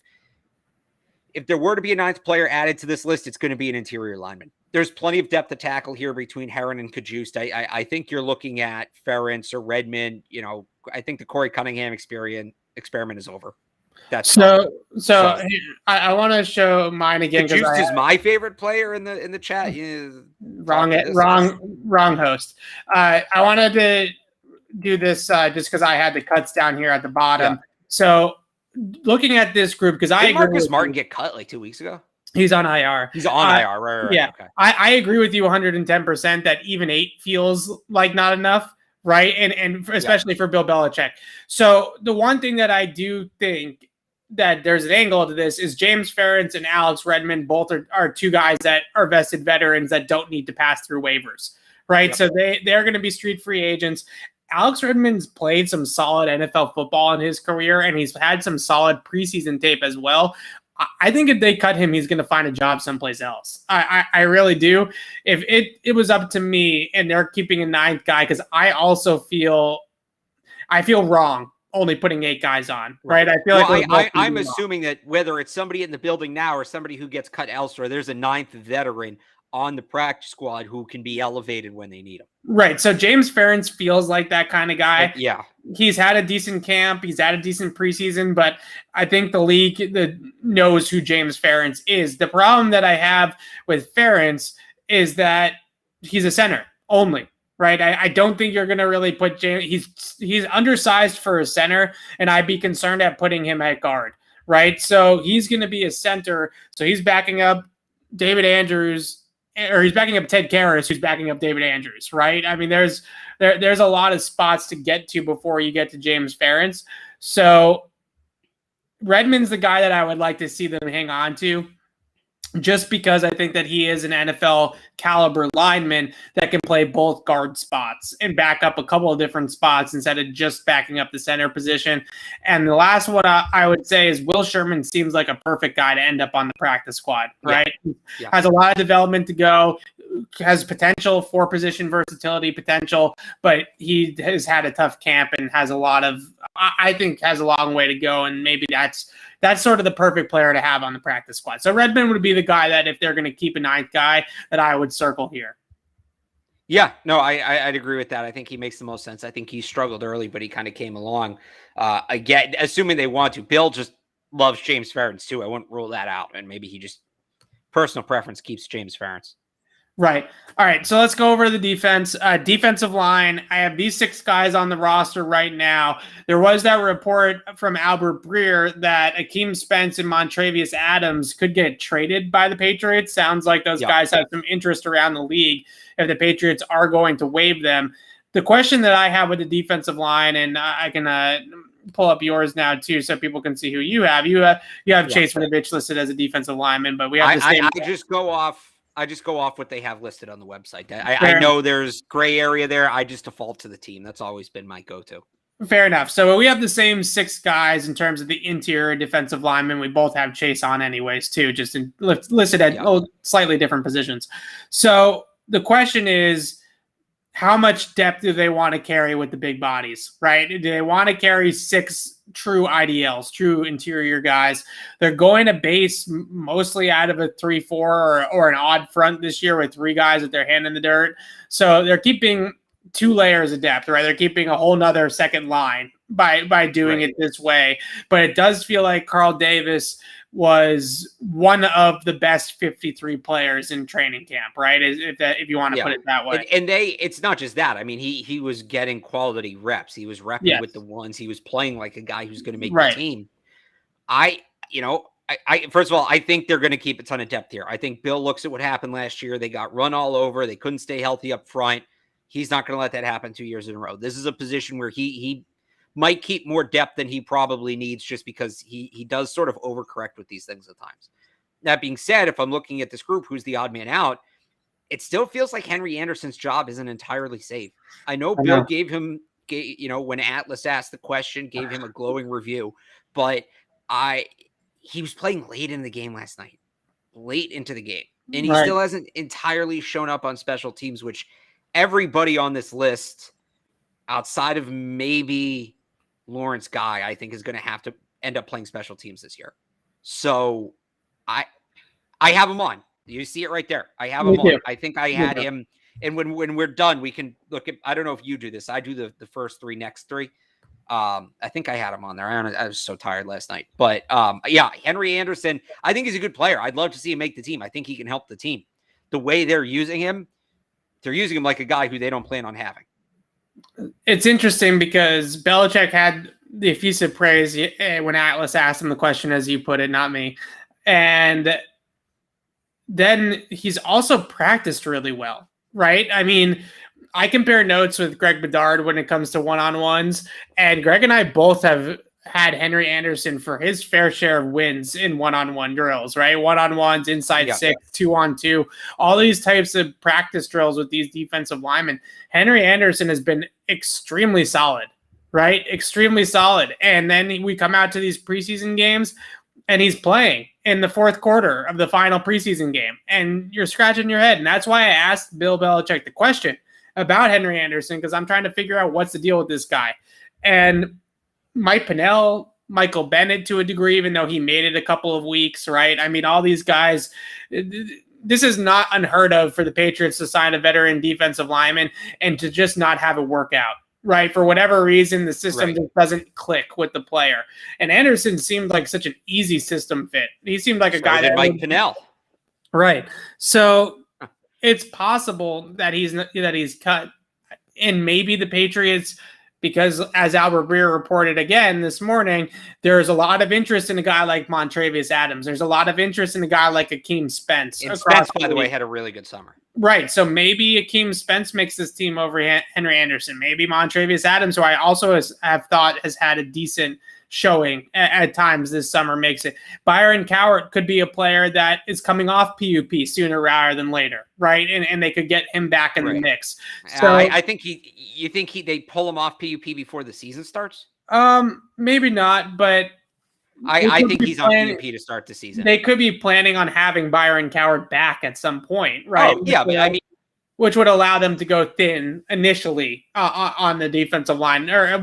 there were to be a 9th player added to this list, it's going to be an interior lineman. there's plenty of depth to tackle here between Heron and Cajuste. I think you're looking at Ferentz or Redmond. You know, I think the Corey Cunningham experiment is over. That's so I want to show mine again because Cajuste is my favorite player in the chat. Wrong host. I wanted to do this just because I had the cuts down here at the bottom. Yeah. So looking at this group, because I agree Marcus Martin get cut like 2 weeks ago. He's on IR. He's on IR, right? Yeah, okay. I agree with you 110% that even 8 feels like not enough, right? And especially for Bill Belichick. So the one thing that I do think that there's an angle to this is James Ferentz and Alex Redmond both are 2 guys that are vested veterans that don't need to pass through waivers, right? Yep. So they're going to be street free agents. Alex Redmond's played some solid NFL football in his career, and he's had some solid preseason tape as well. I think if they cut him, he's going to find a job someplace else. I really do. If it was up to me and they're keeping a 9th guy, because I also feel wrong only putting 8 guys on, right? I feel I'm assuming that whether it's somebody in the building now or somebody who gets cut elsewhere, there's a 9th veteran on the practice squad who can be elevated when they need him. Right. So James Ferentz feels like that kind of guy. Yeah. He's had a decent camp. He's had a decent preseason, but I think the league knows who James Ferentz is. The problem that I have with Ferentz is that he's a center only, right? I don't think you're going to really put James. He's undersized for a center, and I'd be concerned at putting him at guard, right? So he's going to be a center. So he's backing up David Andrews, or he's backing up Ted Karras, who's backing up David Andrews, right? I mean, there's a lot of spots to get to before you get to James Ferentz. So Redmond's the guy that I would like to see them hang on to, just because I think that he is an NFL caliber lineman that can play both guard spots and back up a couple of different spots instead of just backing up the center position. And the last one I would say is Will Sherman seems like a perfect guy to end up on the practice squad, right? Yeah. Has a lot of development to go, has potential for position versatility potential, but he has had a tough camp and has a lot of, I think has a long way to go. And maybe that's sort of the perfect player to have on the practice squad. So Redmond would be the guy that if they're going to keep a 9th guy that I would circle here. Yeah, no, I'd agree with that. I think he makes the most sense. I think he struggled early, but he kind of came along. Again, assuming they want to. Bill just loves James Ferentz too. I wouldn't rule that out. And maybe he just, personal preference keeps James Ferentz. Right. All right. So let's go over the defense. Defensive line. I have these 6 guys on the roster right now. There was that report from Albert Breer that Akeem Spence and Montravius Adams could get traded by the Patriots. Sounds like those guys have some interest around the league if the Patriots are going to waive them. The question that I have with the defensive line, and I can pull up yours now too, so people can see who you have. You have Chase Winovich listed as a defensive lineman, but we have the same. I just go off what they have listed on the website. I know there's gray area there. I just default to the team. That's always been my go-to. Fair enough. So we have the same 6 guys in terms of the interior defensive linemen. We both have Chase on anyways too, just listed at slightly different positions. So the question is, how much depth do they want to carry with the big bodies, right? Do they want to carry 6 true IDLs, true interior guys? They're going to base mostly out of a 3-4 or an odd front this year with 3 guys with their hand in the dirt. So they're keeping 2 layers of depth, right? They're keeping a whole nother second line by doing it this way. But it does feel like Carl Davis was one of the best 53 players in training camp, right? If you want to put it that way. And it's not just that. I mean, he was getting quality reps. He was repping with the ones. He was playing like a guy who's going to make the team. I first of all, I think they're going to keep a ton of depth here. I think Bill looks at what happened last year. They got run all over. They couldn't stay healthy up front. He's not going to let that happen 2 years in a row. This is a position where he might keep more depth than he probably needs, just because he does sort of overcorrect with these things at times. That being said, if I'm looking at this group, who's the odd man out, it still feels like Henry Anderson's job isn't entirely safe. I know Bill gave him, when Atlas asked the question, gave him a glowing review, but he was playing late in the game last night, late into the game. And he still hasn't entirely shown up on special teams, which everybody on this list, outside of maybe Lawrence Guy, I think is going to have to end up playing special teams this year. So I have him on. You see it right there. I have Me him too. on. I think I had him. And when we're done, we can look at, I don't know if you do this. I do the first three, next three. I think I had him on there. I was so tired last night. But yeah, Henry Anderson, I think he's a good player. I'd love to see him make the team. I think he can help the team. The way they're using him like a guy who they don't plan on having. It's interesting because Belichick had the effusive praise when Atlas asked him the question, as you put it, not me. And then he's also practiced really well, right? I mean, I compare notes with Greg Bedard when it comes to one-on-ones, and Greg and I both have had Henry Anderson for his fair share of wins in one-on-one drills, right? One-on-ones, inside 6, 2-on-2, all these types of practice drills with these defensive linemen. Henry Anderson has been extremely solid, right? Extremely solid. And then we come out to these preseason games, and he's playing in the fourth quarter of the final preseason game, and you're scratching your head. And that's why I asked Bill Belichick the question about Henry Anderson, because I'm trying to figure out what's the deal with this guy. And Mike Pennell, Michael Bennett to a degree, even though he made it a couple of weeks, right? I mean, all these guys, this is not unheard of for the Patriots to sign a veteran defensive lineman and to just not have a workout. Right. For whatever reason, the system just doesn't click with the player. And Anderson seemed like such an easy system fit. He seemed like a guy that Mike Pennell. Right. So it's possible that he's cut. And maybe the Patriots, because as Albert Breer reported again this morning, there's a lot of interest in a guy like Montravius Adams. There's a lot of interest in a guy like Akeem Spence. And Spence, by the way, had a really good summer. Right. So maybe Akeem Spence makes this team over Henry Anderson. Maybe Montravius Adams, who I also have thought has had a decent showing at times this summer, makes it. Byron Cowart could be a player that is coming off PUP sooner rather than later, right? And they could get him back in the mix. So I think they pull him off PUP before the season starts? Maybe not, but I think he's on PUP to start the season. They could be planning on having Byron Cowart back at some point, right? Oh, yeah, but I mean, which would allow them to go thin initially on the defensive line, or I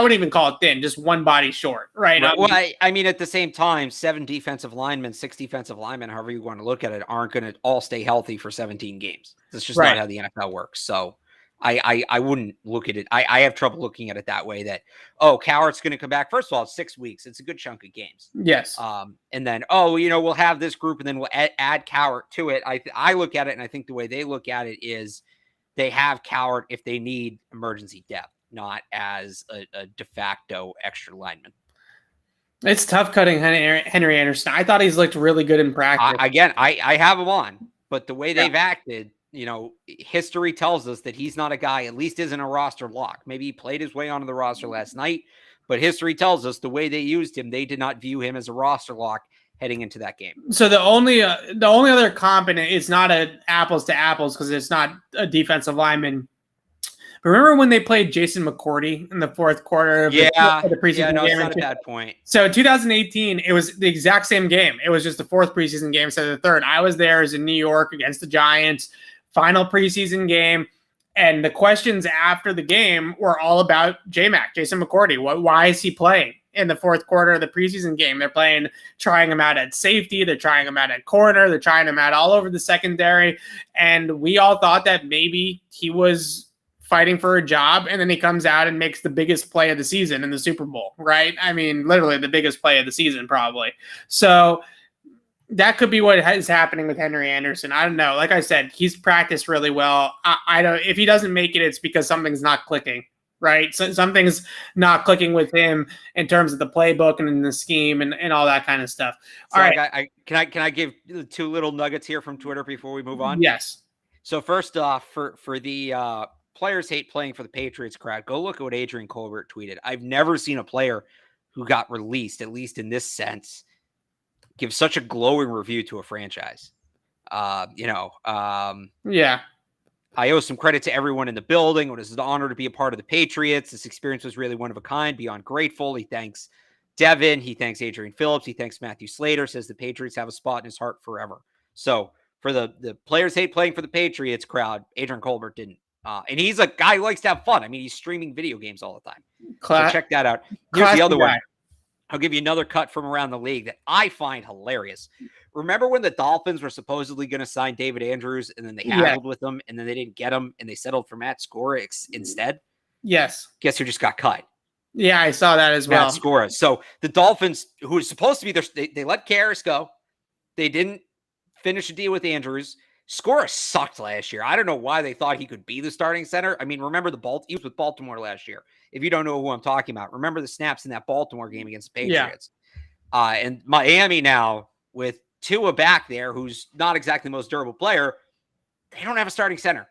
wouldn't even call it thin, just one body short, right? Well, I mean, at the same time, 7 defensive linemen, 6 defensive linemen, however you want to look at it, aren't going to all stay healthy for 17 games. That's just not how the NFL works. So I wouldn't look at it. I have trouble looking at it that way, that, Cowart's going to come back. First of all, it's 6 weeks. It's a good chunk of games. Yes. And then, we'll have this group and then we'll add Cowart to it. I look at it, and I think the way they look at it is they have Cowart if they need emergency depth, not as a de facto extra lineman. It's tough cutting Henry Anderson. I thought he's looked really good in practice. I have him on, but the way they've acted, history tells us that he's not a guy, at least isn't a roster lock. Maybe he played his way onto the roster last night, but history tells us the way they used him, they did not view him as a roster lock heading into that game. So the only other comp, and it's not a apples to apples because it's not a defensive lineman. But remember when they played Jason McCourty in the fourth quarter of the preseason game? It's not at that point. So 2018, it was the exact same game. It was just the fourth preseason game instead of the third. I was there as in New York against the Giants, final preseason game. And the questions after the game were all about J-Mac, Jason McCourty. Why is he playing in the fourth quarter of the preseason game? They're trying him out at safety. They're trying him out at corner. They're trying him out all over the secondary. And we all thought that maybe he was fighting for a job, and then he comes out and makes the biggest play of the season in the Super Bowl, right? I mean, literally the biggest play of the season, probably. So that could be what is happening with Henry Anderson. I don't know. Like I said, he's practiced really well. I don't. If he doesn't make it, it's because something's not clicking, right? So something's not clicking with him in terms of the playbook and in the scheme and all that kind of stuff. So all right. Can I give 2 little nuggets here from Twitter before we move on? Yes. So first off, for the players hate playing for the Patriots crowd, go look at what Adrian Colbert tweeted. I've never seen a player who got released, at least in this sense, give such a glowing review to a franchise. Yeah. I owe some credit to everyone in the building. It was an honor to be a part of the Patriots. This experience was really one of a kind, beyond grateful. He thanks Devin. He thanks Adrian Phillips. He thanks Matthew Slater, says the Patriots have a spot in his heart forever. So for the players hate playing for the Patriots crowd, Adrian Colbert didn't. And he's a guy who likes to have fun. I mean, he's streaming video games all the time. So check that out. Here's the other one. I'll give you another cut from around the league that I find hilarious. Remember when the Dolphins were supposedly going to sign David Andrews and then they haggled with him and then they didn't get him and they settled for Matt Skora instead? Yes. Guess who just got cut? Yeah, I saw that as well. Matt Skora. So the Dolphins, who is supposed to be they let Karras go. They didn't finish a deal with Andrews. Skora sucked last year. I don't know why they thought he could be the starting center. I mean, remember he was with Baltimore last year. If you don't know who I'm talking about, remember the snaps in that Baltimore game against the Patriots. Yeah. And Miami now with Tua back there, who's not exactly the most durable player, they don't have a starting center.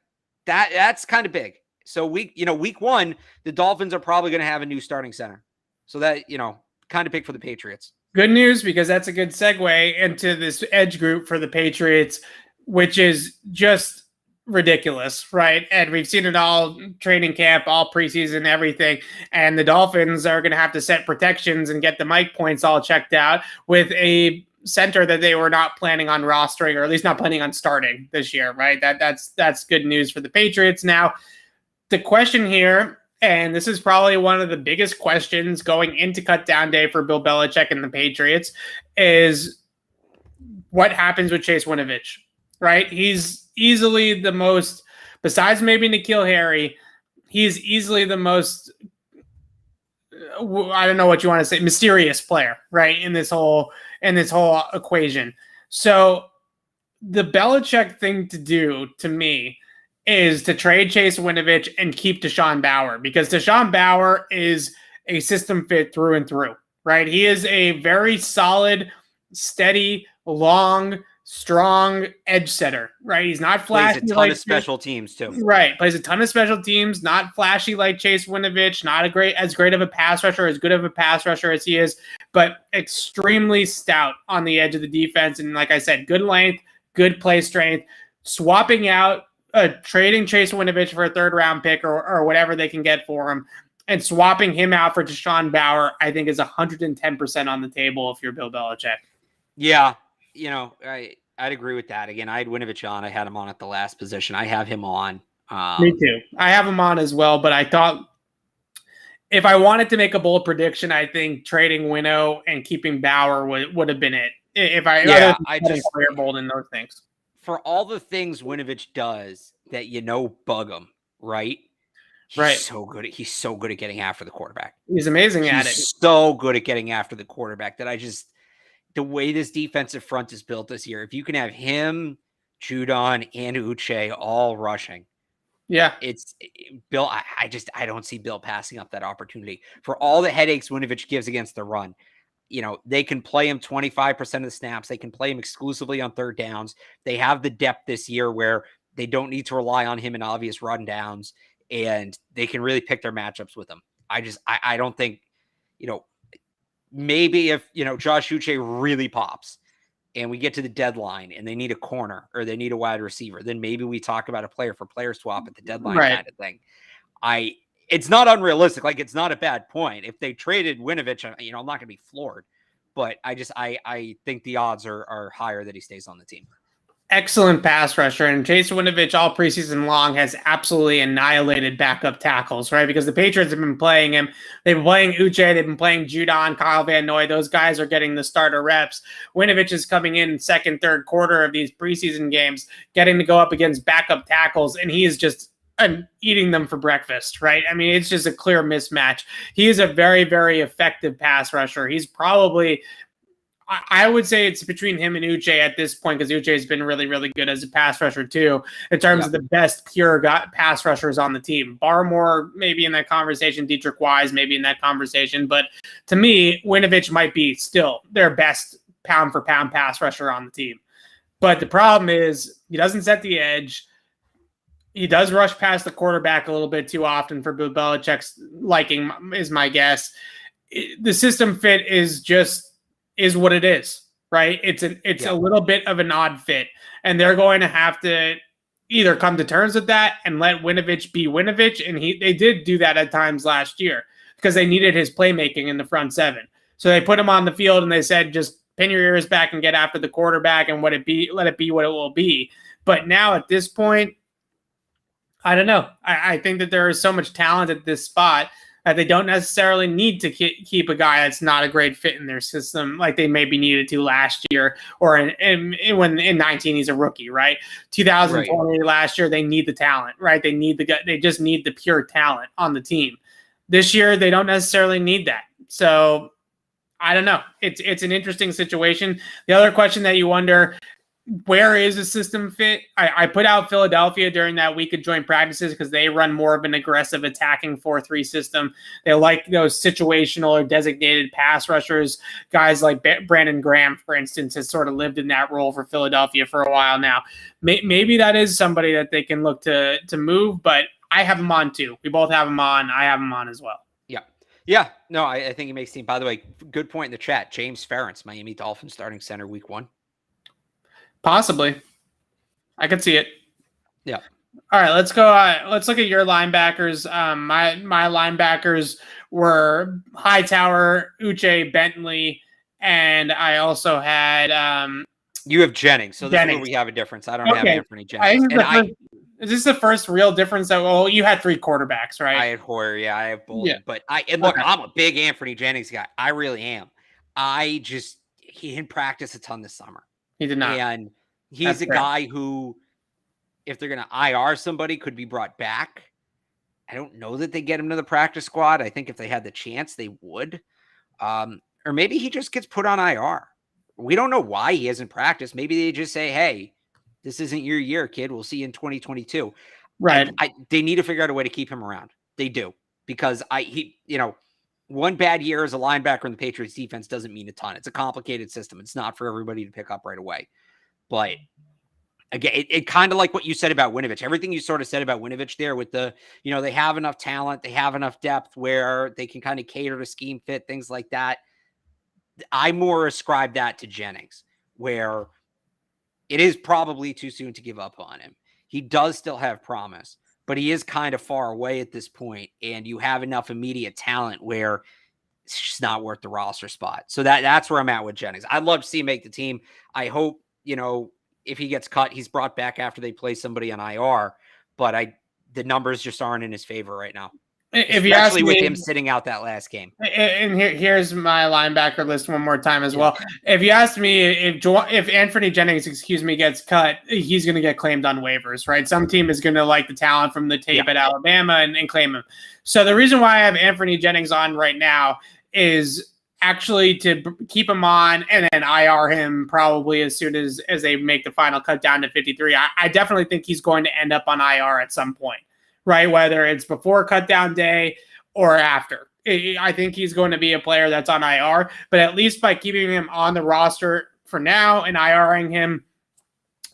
That's kind of big. So week one, the Dolphins are probably going to have a new starting center. So that, kind of big for the Patriots. Good news, because that's a good segue into this edge group for the Patriots, which is just ridiculous, right? And we've seen it all training camp, all preseason, everything. And the Dolphins are going to have to set protections and get the mic points all checked out with a center that they were not planning on rostering, or at least not planning on starting this year, right? That's good news for the Patriots. Now, the question here, and this is probably one of the biggest questions going into cutdown day for Bill Belichick and the Patriots, is what happens with Chase Winovich, right? He's easily the most, besides maybe N'Keal Harry, he's easily the most, I don't know what you want to say, mysterious player, right? In this whole equation. So the Belichick thing to do, to me, is to trade Chase Winovich and keep Deshaun Bauer, because Deshaun Bauer is a system fit through and through, right? He is a very solid, steady, long, strong edge setter, right? He's not flashy. Plays a ton of special teams too. Right. Plays a ton of special teams, not flashy like Chase Winovich, not as great of a pass rusher, as good of a pass rusher as he is, but extremely stout on the edge of the defense. And like I said, good length, good play strength. Swapping out, trading Chase Winovich for a third-round pick or whatever they can get for him, and swapping him out for Deshaun Bauer, I think is 110% on the table if you're Bill Belichick. Yeah, I'd agree with that. Again, I had Winovich on. I had him on at the last position. I have him on. Me too. I have him on as well, but I thought if I wanted to make a bold prediction, I think trading Winnow and keeping Bauer would have been it. I just clear bold in those things. For all the things Winovich does that bug him, right? He's so good at getting after the quarterback. He's amazing at it. So good at getting after the quarterback that the way this defensive front is built this year, if you can have him, Judon, and Uche all rushing, it's Bill. I don't see Bill passing up that opportunity for all the headaches Winovich gives against the run. They can play him 25% of the snaps. They can play him exclusively on third downs. They have the depth this year where they don't need to rely on him in obvious run downs, and they can really pick their matchups with him. I don't think, maybe if, Josh Uche really pops and we get to the deadline and they need a corner or they need a wide receiver, then maybe we talk about a player for player swap at the deadline kind of thing. It's not unrealistic. Like, it's not a bad point. If they traded Winovich, I'm not going to be floored, but I think the odds are higher that he stays on the team. Excellent pass rusher, and Chase Winovich all preseason long has absolutely annihilated backup tackles, right? Because the Patriots have been playing him. They've been playing Uche. They've been playing Judon, Kyle Van Noy. Those guys are getting the starter reps. Winovich is coming in second, third quarter of these preseason games, getting to go up against backup tackles, and he is just eating them for breakfast, right? I mean, it's just a clear mismatch. He is a very, very effective pass rusher. He's probably, I would say it's between him and Uche at this point, because Uche has been really, really good as a pass rusher too, in terms of the best pure pass rushers on the team. Barmore maybe in that conversation, Dietrich Wise maybe in that conversation, but to me, Winovich might be still their best pound for pound pass rusher on the team. But the problem is he doesn't set the edge. He does rush past the quarterback a little bit too often for Bill Belichick's liking, is my guess. The system fit is what it is, right? It's a little bit of an odd fit, and they're going to have to either come to terms with that and let Winovich be Winovich, and they did do that at times last year because they needed his playmaking in the front seven. So they put him on the field and they said, just pin your ears back and get after the quarterback and let it be what it will be. But now at this point, I don't know. I think that there is so much talent at this spot that they don't necessarily need to keep a guy that's not a great fit in their system like they maybe needed to last year or when in 19 he's a rookie, right? 2020 last year, they need the talent, right? They just need the pure talent on the team. This year, they don't necessarily need that. So I don't know. It's an interesting situation. The other question that you wonder, where is the system fit? I put out Philadelphia during that week of joint practices because they run more of an aggressive attacking 4-3 system. They like those situational or designated pass rushers. Guys like Brandon Graham, for instance, has sort of lived in that role for Philadelphia for a while now. Maybe that is somebody that they can look to move, but I have him on too. We both have him on. I have him on as well. Yeah. No, I think he makes team. By the way, good point in the chat. James Ferentz, Miami Dolphins starting center week 1. Possibly. I could see it. Yeah. All right, let's go. Let's look at your linebackers. My linebackers were Hightower, Uche, Bentley, and I also had you have Jennings. So this is where we have a difference. I don't have Anthony Jennings. Is this the first real difference? You had 3 quarterbacks, right? I had Hoyer. Yeah, I have Bolden. Yeah. But look, I'm a big Anthony Jennings guy. I really am. He didn't practice a ton this summer. He did not. And he's a guy who, if they're going to IR somebody, could be brought back. I don't know that they get him to the practice squad. I think if they had the chance, they would. Or maybe he just gets put on IR. We don't know why he hasn't practiced. Maybe they just say, hey, this isn't your year, kid. We'll see you in 2022. Right. They need to figure out a way to keep him around. They do. Because one bad year as a linebacker in the Patriots defense doesn't mean a ton. It's a complicated system. It's not for everybody to pick up right away. But again, it kind of like what you said about Winovich. Everything you sort of said about Winovich there with the, they have enough talent. They have enough depth where they can kind of cater to scheme fit, things like that. I more ascribe that to Jennings, where it is probably too soon to give up on him. He does still have promise, but he is kind of far away at this point, and you have enough immediate talent where it's just not worth the roster spot. So that's where I'm at with Jennings. I'd love to see him make the team. I hope, if he gets cut, he's brought back after they play somebody on IR, but the numbers just aren't in his favor right now. Especially with him sitting out that last game. And here's my linebacker list one more time as well. If you asked me if Anthony Jennings, gets cut, he's going to get claimed on waivers, right? Some team is going to like the talent from the tape at Alabama and claim him. So the reason why I have Anthony Jennings on right now is actually to keep him on and then IR him probably as soon as they make the final cut down to 53. I definitely think he's going to end up on IR at some point. Right, whether it's before cut down day or after. I think he's going to be a player that's on IR, but at least by keeping him on the roster for now and IRing him,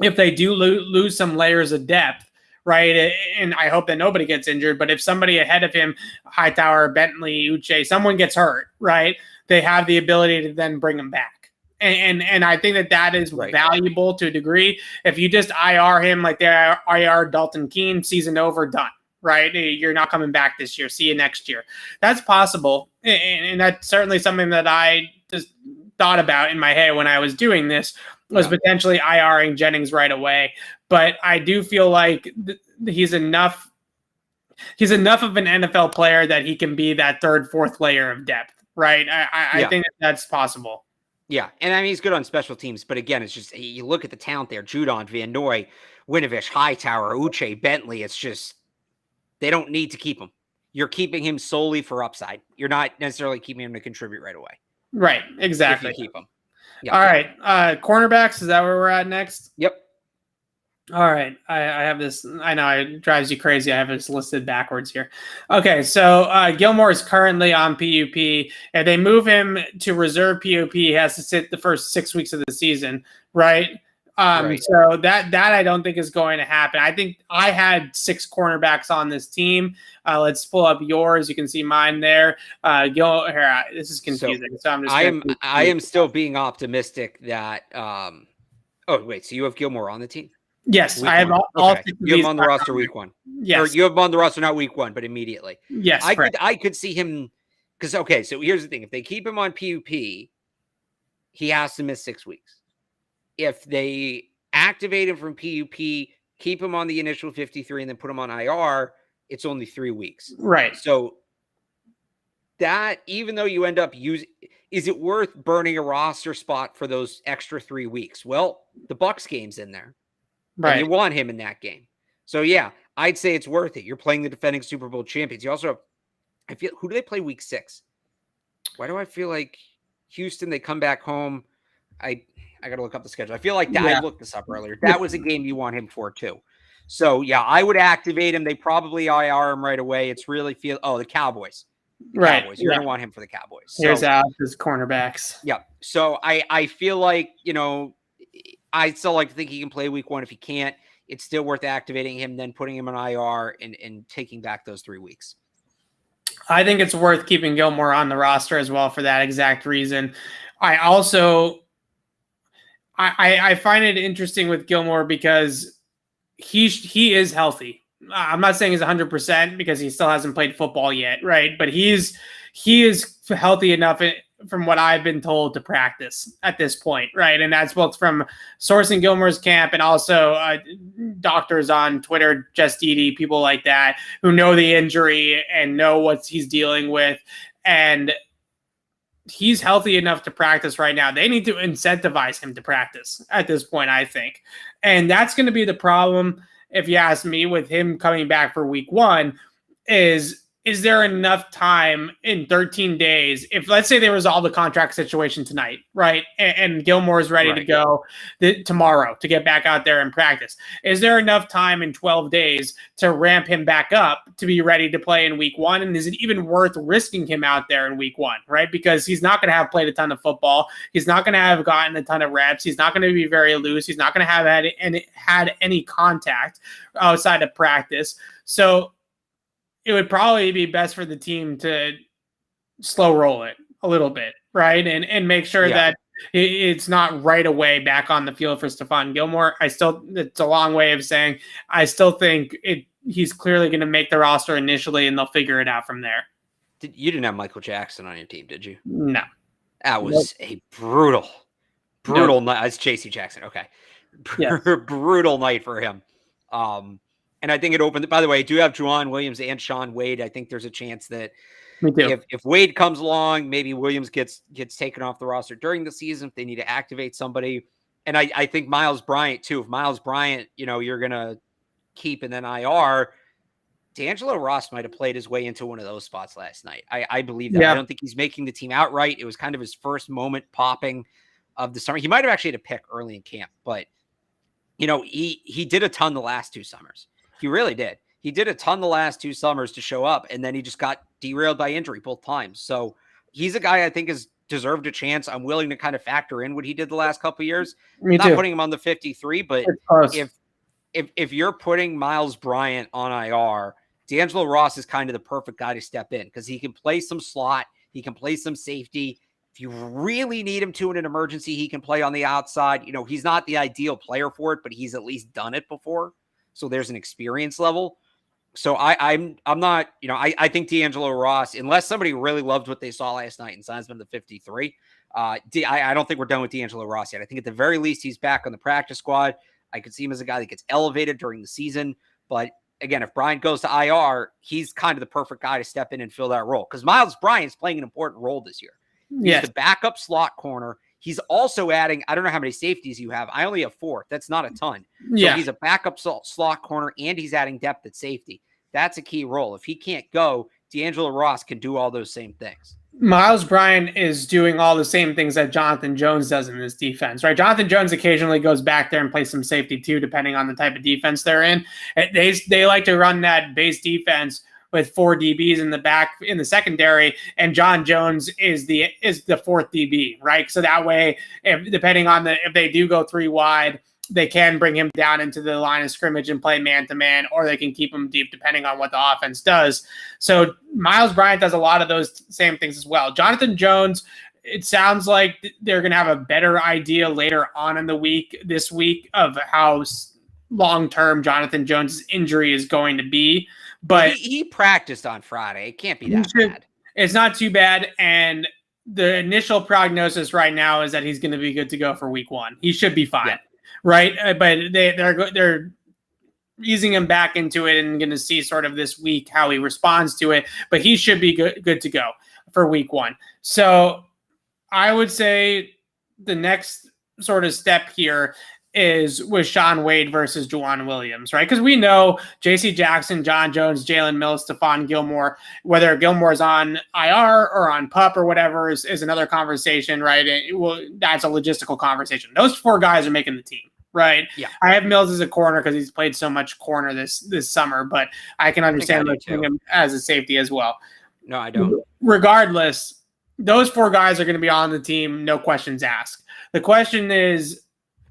if they do lose some layers of depth, right, and I hope that nobody gets injured, but if somebody ahead of him, Hightower, Bentley, Uche, someone gets hurt, right, they have the ability to then bring him back. And I think that is valuable to a degree. If you just IR him like they IR Dalton Keene, season over, done. Right? You're not coming back this year. See you next year. That's possible. And that's certainly something that I just thought about in my head when I was doing this was potentially IRing Jennings right away. But I do feel like he's enough of an NFL player that he can be that third, fourth layer of depth. Right? I think that's possible. Yeah. And I mean, he's good on special teams. But again, it's just, you look at the talent there, Judon, Van Noy, Winovich, Hightower, Uche, Bentley. It's just, they don't need to keep him. You're keeping him solely for upside. You're not necessarily keeping him to contribute right away. Right, exactly. If you keep him. Yep. All right. Cornerbacks, is that where we're at next? Yep. All right. I have this. I know it drives you crazy. I have this listed backwards here. Okay, so Gilmore is currently on PUP. And they move him to reserve PUP. He has to sit the first 6 weeks of the season, right? So that I don't think is going to happen. I think I had 6 cornerbacks on this team. Let's pull up yours. You can see mine there. This is confusing. So I'm just. I am still being optimistic that. So you have Gilmore on the team? Yes, I have all. Okay. You have him on the roster week 1. Yes, or you have him on the roster not week 1, but immediately. Yes, I could see him because So here's the thing: if they keep him on PUP, he has to miss 6 weeks. If they activate him from PUP, keep him on the initial 53 and then put him on IR, it's only 3 weeks. Right. So that, even though you end up using, is it worth burning a roster spot for those extra 3 weeks? Well, the Bucs game's in there, and you want him in that game. So yeah, I'd say it's worth it. You're playing the defending Super Bowl champions. You also have, who do they play week 6? Why do I feel like Houston, they come back home? I got to look up the schedule. I feel like I looked this up earlier. That was a game you want him for too. So yeah, I would activate him. They probably IR him right away. It's really the Cowboys. Cowboys. You're going to want him for the Cowboys. Here's Alex's cornerbacks. Yeah. So I feel like, I still like to think he can play week 1. If he can't, it's still worth activating him, then putting him on IR and taking back those 3 weeks. I think it's worth keeping Gilmore on the roster as well for that exact reason. I also I find it interesting with Gilmore because he is healthy. I'm not saying he's 100% because he still hasn't played football yet, right? But he is healthy enough, from what I've been told, to practice at this point, right? And that's both from sourcing Gilmore's camp and also doctors on Twitter, Just Edie, people like that, who know the injury and know what he's dealing with. And he's healthy enough to practice right now. They need to incentivize him to practice at this point, I think. And that's going to be the problem, if you ask me, with him coming back for week 1, is there enough time in 13 days? If, let's say, they resolve the contract situation tonight, right? And Gilmore is ready to go tomorrow to get back out there and practice. Is there enough time in 12 days to ramp him back up to be ready to play in week 1? And is it even worth risking him out there in week 1, right? Because he's not going to have played a ton of football. He's not going to have gotten a ton of reps. He's not going to be very loose. He's not going to have had any contact outside of practice. So it would probably be best for the team to slow roll it a little bit, right? And make sure that it's not right away back on the field for Stephon Gilmore. It's a long way of saying I still think he's clearly going to make the roster initially, and they'll figure it out from there. You didn't have Michael Jackson on your team, did you? No. That was a brutal night. That's JC Jackson. Okay. Brutal night for him. And I think it opened. By the way, I do have Juwan Williams and Sean Wade. I think there's a chance that if Wade comes along, maybe Williams gets taken off the roster during the season if they need to activate somebody. And I think Miles Bryant too. If Miles Bryant, you're gonna keep and then IR, D'Angelo Ross might have played his way into one of those spots last night. I believe that. I don't think he's making the team outright. It was kind of his first moment popping of the summer. He might have actually had a pick early in camp, but he did a ton the last 2 summers. He really did. He did a ton the last 2 summers to show up, and then he just got derailed by injury both times. So he's a guy I think has deserved a chance. I'm willing to kind of factor in what he did the last couple of years. Not putting him on the 53, but if you're putting Miles Bryant on IR, D'Angelo Ross is kind of the perfect guy to step in because he can play some slot. He can play some safety. If you really need him to in an emergency, he can play on the outside. He's not the ideal player for it, but he's at least done it before. So there's an experience level. So I'm not, I think D'Angelo Ross, unless somebody really loved what they saw last night and signs him to 53, I don't think we're done with D'Angelo Ross yet. I think at the very least he's back on the practice squad. I could see him as a guy that gets elevated during the season. But again, if Bryant goes to IR, he's kind of the perfect guy to step in and fill that role because Miles Bryant's playing an important role this year. He's the backup slot corner. He's also adding, I don't know how many safeties you have. I only have 4. That's not a ton. So he's a backup slot corner, and he's adding depth at safety. That's a key role. If he can't go, D'Angelo Ross can do all those same things. Miles Bryant is doing all the same things that Jonathan Jones does in this defense, right? Jonathan Jones occasionally goes back there and plays some safety too, depending on the type of defense they're in. They like to run that base defense with 4 DBs in the back in the secondary, and John Jones is the 4th DB, right? So that way, if they do go 3 wide, they can bring him down into the line of scrimmage and play man-to-man, or they can keep him deep depending on what the offense does. So Miles Bryant does a lot of those same things as well. Jonathan Jones, it sounds like they're going to have a better idea later on in this week of how long-term Jonathan Jones' injury is going to be. But he practiced on Friday. It can't be that bad. It's not too bad. And the initial prognosis right now is that he's going to be good to go for week 1. He should be fine, right? But they're easing him back into it and going to see sort of this week how he responds to it. But he should be good to go. for week 1. So I would say the next sort of step here is with Shaun Wade versus Juwan Williams, right? Because we know J.C. Jackson, John Jones, Jalen Mills, Stephon Gilmore, whether Gilmore's on IR or on PUP or whatever is another conversation, right? That's a logistical conversation. Those 4 guys are making the team, right? Yeah. I have Mills as a corner because he's played so much corner this summer, but I can understand looking him as a safety as well. No, I don't. Regardless, those 4 guys are going to be on the team, no questions asked. The question is,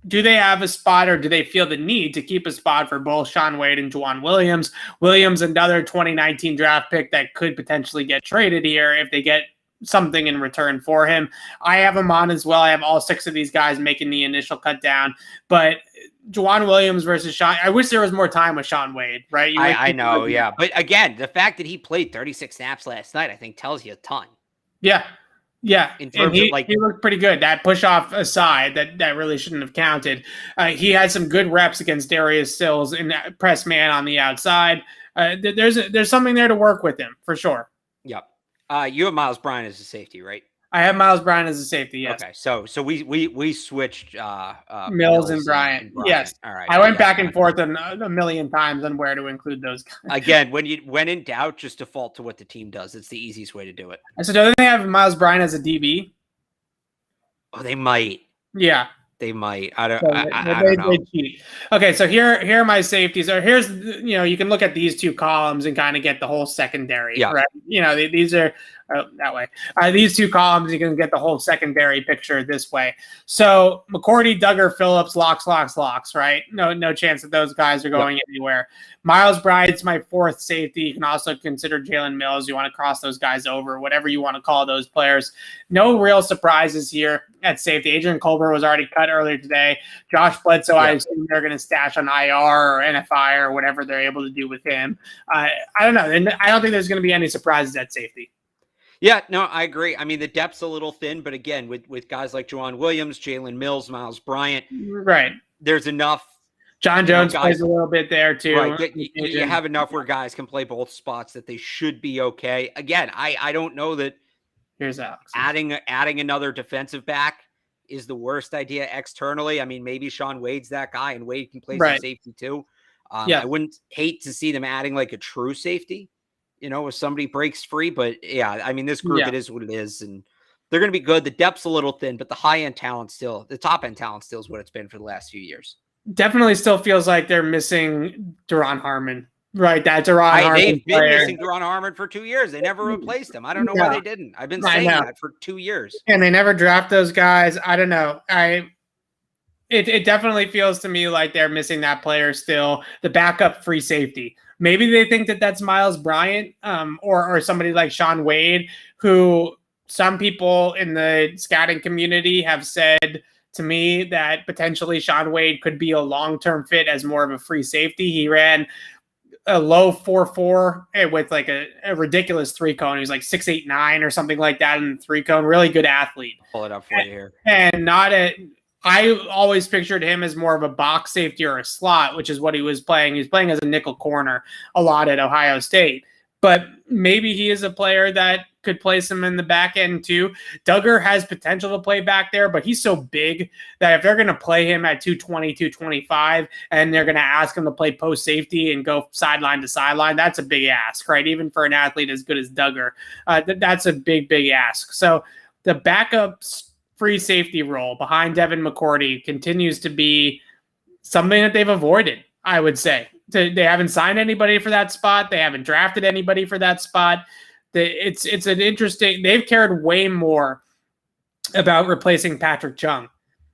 do they have a spot or do they feel the need to keep a spot for both Shaun Wade and Juwan Williams? Williams, another 2019 draft pick that could potentially get traded here if they get something in return for him. I have him on as well. I have all 6 of these guys making the initial cut down, but Juwan Williams versus Shaun. I wish there was more time with Shaun Wade, right? I know, yeah. But again, the fact that he played 36 snaps last night, I think tells you a ton. Yeah. Yeah, in terms he, of like, he looked pretty good. That push off aside, that really shouldn't have counted. He had some good reps against Darius Sills in that press man on the outside. There's something there to work with him for sure. Yep. You have Miles Bryant as a safety, right? I have Miles Bryant as a safety. Yes. Okay. So we switched Mills and Bryant. Yes. All right. I went back and forth a million times on where to include those guys. Again, when in doubt, just default to what the team does. It's the easiest way to do it. So do they have Miles Bryant as a DB? Oh, they might. Yeah. They might. I don't know. Okay, so here are my safeties. Or here's, you can look at these 2 columns and kind of get the whole secondary, right? These are that way. These 2 columns, you can get the whole secondary picture this way. So McCourty, Duggar, Phillips, locks, right? No chance that those guys are going anywhere. Miles Bryant's my 4th safety. You can also consider Jalen Mills. You want to cross those guys over, whatever you want to call those players. No real surprises here at safety. Adrian Colbert was already cut earlier today. Josh Bledsoe, I assume they're going to stash on IR or NFI or whatever they're able to do with him. I don't know. And I don't think there's going to be any surprises at safety. Yeah, no, I agree. I mean, the depth's a little thin, but again, with guys like Juwan Williams, Jalen Mills, Miles Bryant, right? There's enough. John Jones plays a little bit there too. Right. You have enough where guys can play both spots that they should be okay. Again, I don't know that. Here's Alex. Adding another defensive back is the worst idea externally. I mean, maybe Shaun Wade's that guy, and Wade can play some safety too. I wouldn't hate to see them adding like a true safety, if somebody breaks free. But yeah, I mean, this group, it is what it is, and they're going to be good. The depth's a little thin, but the high-end talent still, the top-end talent still is what it's been for the last few years. Definitely still feels like they're missing Duron Harmon. Right, that Duron Harmon. They've been missing Duron Harmon for 2 years. They never replaced him. I don't know why they didn't. I've been saying that for 2 years. And they never draft those guys. I don't know. It definitely feels to me like they're missing that player still, the backup free safety. Maybe they think that that's Miles Bryant or somebody like Shaun Wade, who some people in the scouting community have said to me that potentially Shaun Wade could be a long-term fit as more of a free safety. He ran a low 4.4 with like a ridiculous 3-cone. He was like 6.89 or something like that in the 3-cone. Really good athlete. Pull it up for you here. And I always pictured him as more of a box safety or a slot, which is what he was playing. He was playing as a nickel corner a lot at Ohio State. But maybe he is a player that could place him in the back end too. Duggar has potential to play back there, but he's so big that if they're going to play him at 220, 225, and they're going to ask him to play post safety and go sideline to sideline, that's a big ask, right? Even for an athlete as good as Duggar, that's a big ask. So the backup free safety role behind Devin McCourty continues to be something that they've avoided, I would say. They haven't signed anybody for that spot. They haven't drafted anybody for that spot. It's an interesting. They've cared way more about replacing Patrick Chung,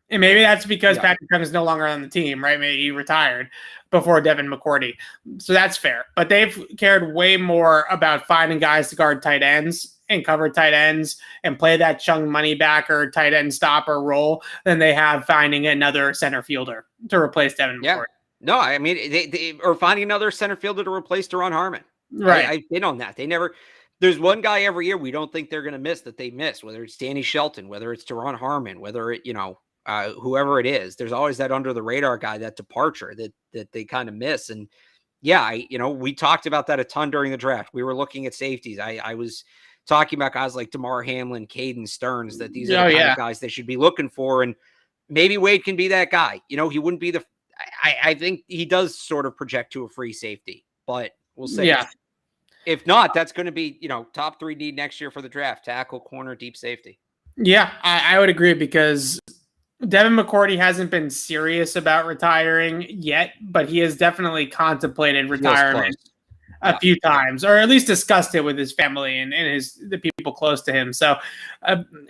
and maybe that's because Patrick Chung is no longer on the team, right? Maybe he retired before Devin McCourty, so that's fair. But they've cared way more about finding guys to guard tight ends and cover tight ends and play that Chung money backer tight end stopper role than they have finding another center fielder to replace Devin McCourty. No, I mean, they are finding another center fielder to replace Duron Harmon. Right. I've been on that. They never, there's one guy every year we don't think they're going to miss that they miss, whether it's Danny Shelton, whether it's Duron Harmon, whether it, whoever it is, there's always that under the radar guy, that departure that they kind of miss. And we talked about that a ton during the draft. We were looking at safeties. I was talking about guys like DeMar Hamlin, Caden Stearns, that these are the kind of guys they should be looking for. And maybe Wade can be that guy. He wouldn't be I think he does sort of project to a free safety, but we'll see. Yeah. If not, that's going to be, top 3 need next year for the draft: tackle, corner, deep safety. Yeah, I would agree, because Devin McCourty hasn't been serious about retiring yet, but he has definitely contemplated retirement a few times, or at least discussed it with his family and the people close to him. So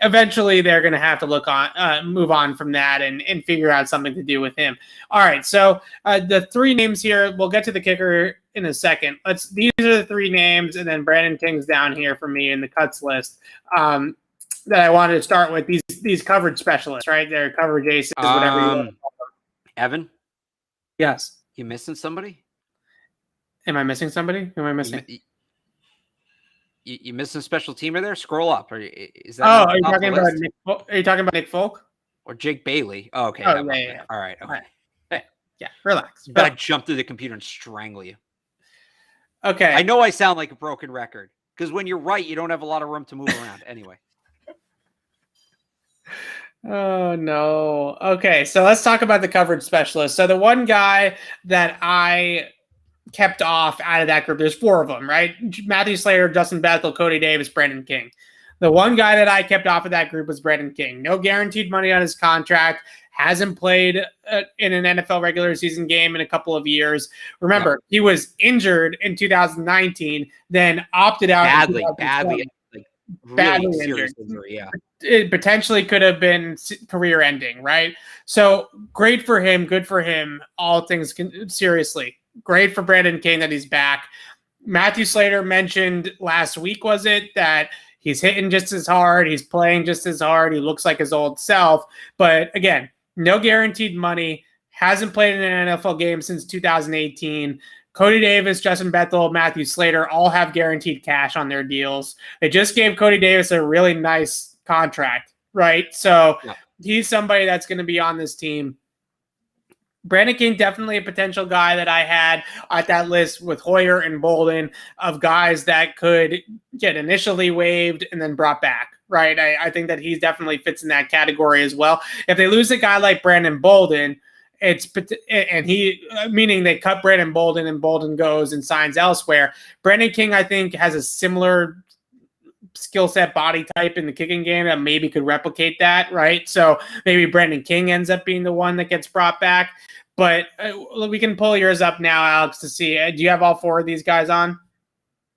eventually they're going to have to move on from that and figure out something to do with him. All right. So the 3 names here, we'll get to the kicker in a second. These are the 3 names, and then Brandon King's down here for me in the cuts list. That I wanted to start with, these coverage specialists, right? They're coverage aces, whatever you want to call them. Evan? Yes. You missing somebody? Am I missing somebody? Who am I missing? You missing a special teamer there? Scroll up. Is that? Are you talking about Nick? Are you talking about Nick Folk or Jake Bailey? Oh, okay. Oh, yeah. All right. Okay. Hey, yeah. Relax. But I jump through the computer and strangle you. Okay. I know I sound like a broken record, because when you're right, you don't have a lot of room to move around. Anyway. Oh, no. Okay, so let's talk about the coverage specialist. So the one guy that I kept off out of that group, there's 4 of them, right? Matthew Slater, Justin Bethel, Cody Davis, Brandon King. The one guy that I kept off of that group was Brandon King. No guaranteed money on his contract. Hasn't played in an NFL regular season game in a couple of years. Remember, he was injured in 2019, then opted out. Badly. Really serious injury, yeah. It potentially could have been career ending, right? So great for him, good for him, all things seriously. Great for Brandon King that he's back. Matthew Slater mentioned last week, was it, that he's hitting just as hard, he's playing just as hard, he looks like his old self. But again, no guaranteed money, hasn't played in an NFL game since 2018. Cody Davis, Justin Bethel, Matthew Slater all have guaranteed cash on their deals. They just gave Cody Davis a really nice contract, right? So he's somebody that's going to be on this team. Brandon King, definitely a potential guy that I had at that list with Hoyer and Bolden, of guys that could get initially waived and then brought back, right? I think that he definitely fits in that category as well. If they lose a guy like Brandon Bolden, meaning they cut Brandon Bolden and Bolden goes and signs elsewhere. Brandon King, I think, has a similar skill set, body type in the kicking game that maybe could replicate that, right? So maybe Brandon King ends up being the one that gets brought back. But we can pull yours up now, Alex, to see. Do you have all 4 of these guys on?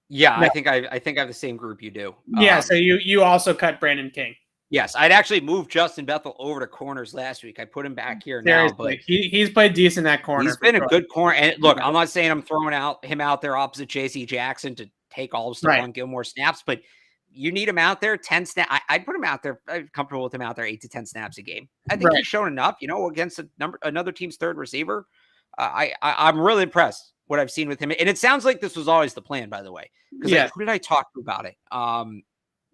Yeah, no. I think I have the same group you do. Yeah, so you also cut Brandon King. Yes, I'd actually moved Justin Bethel over to corners last week. I put him back here now, but he's played decent at corner. He's been a good corner. And look, I'm not saying I'm throwing him out there opposite J.C. Jackson to take all of Stephon Gilmore snaps, but you need him out there 10 snaps. I'd put him out there. I'm comfortable with him out there 8 to 10 snaps a game. I think he's shown enough, against another team's third receiver. I'm really impressed what I've seen with him. And it sounds like this was always the plan, by the way. Because who did I talk to about it?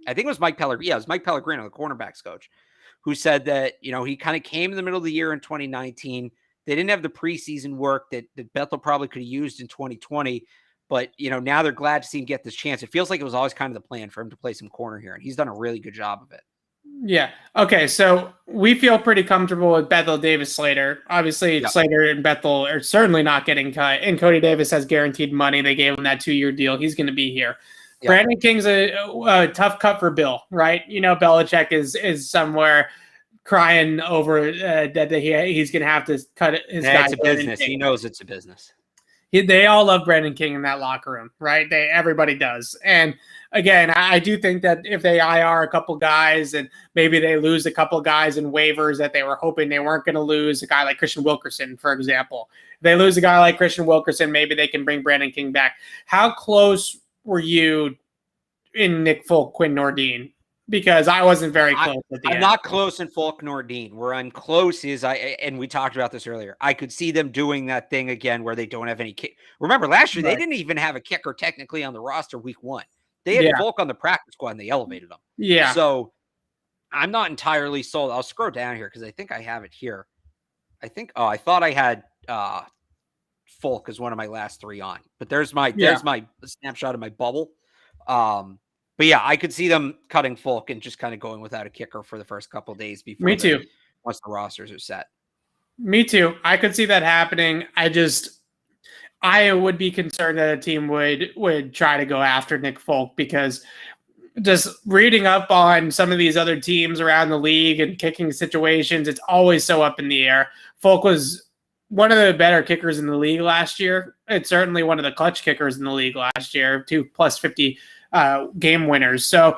I think it was Mike Pellegrino. Yeah, it was Mike Pellegrino, the cornerbacks coach, who said that, he kind of came in the middle of the year in 2019. They didn't have the preseason work that Bethel probably could have used in 2020. But, now they're glad to see him get this chance. It feels like it was always kind of the plan for him to play some corner here. And he's done a really good job of it. Yeah. Okay. So we feel pretty comfortable with Bethel, Davis, Slater. Obviously, Slater and Bethel are certainly not getting cut. And Cody Davis has guaranteed money. They gave him that 2-year deal. He's going to be here. Yeah. Brandon King's a tough cut for Bill, right? Belichick is somewhere crying over that he's going to have to cut his guy. It's a business. He knows it's a business. They all love Brandon King in that locker room, right? Everybody does. And again, I do think that if they IR a couple guys and maybe they lose a couple guys in waivers that they were hoping they weren't going to lose, a guy like Christian Wilkerson, for example. If they lose a guy like Christian Wilkerson, maybe they can bring Brandon King back. How close were you in Nick Folk, Quinn Nordine? Because I wasn't very close at the end. I'm not close in Folk nor Dean. Where I'm close is and we talked about this earlier. I could see them doing that thing again where they don't have any kick. Remember last year they didn't even have a kicker technically on the roster week 1. They had Folk on the practice squad and they elevated them. Yeah. So I'm not entirely sold. I'll scroll down here because I think I have it here. I thought I had Folk as one of my last 3 on, but there's my snapshot of my bubble. But yeah, I could see them cutting Folk and just kind of going without a kicker for the first couple of days before Me too. Once the rosters are set. Me too. I could see that happening. I would be concerned that a team would try to go after Nick Folk, because just reading up on some of these other teams around the league and kicking situations, it's always so up in the air. Folk was one of the better kickers in the league last year. It's certainly one of the clutch kickers in the league last year, 2 plus 50 game winners. So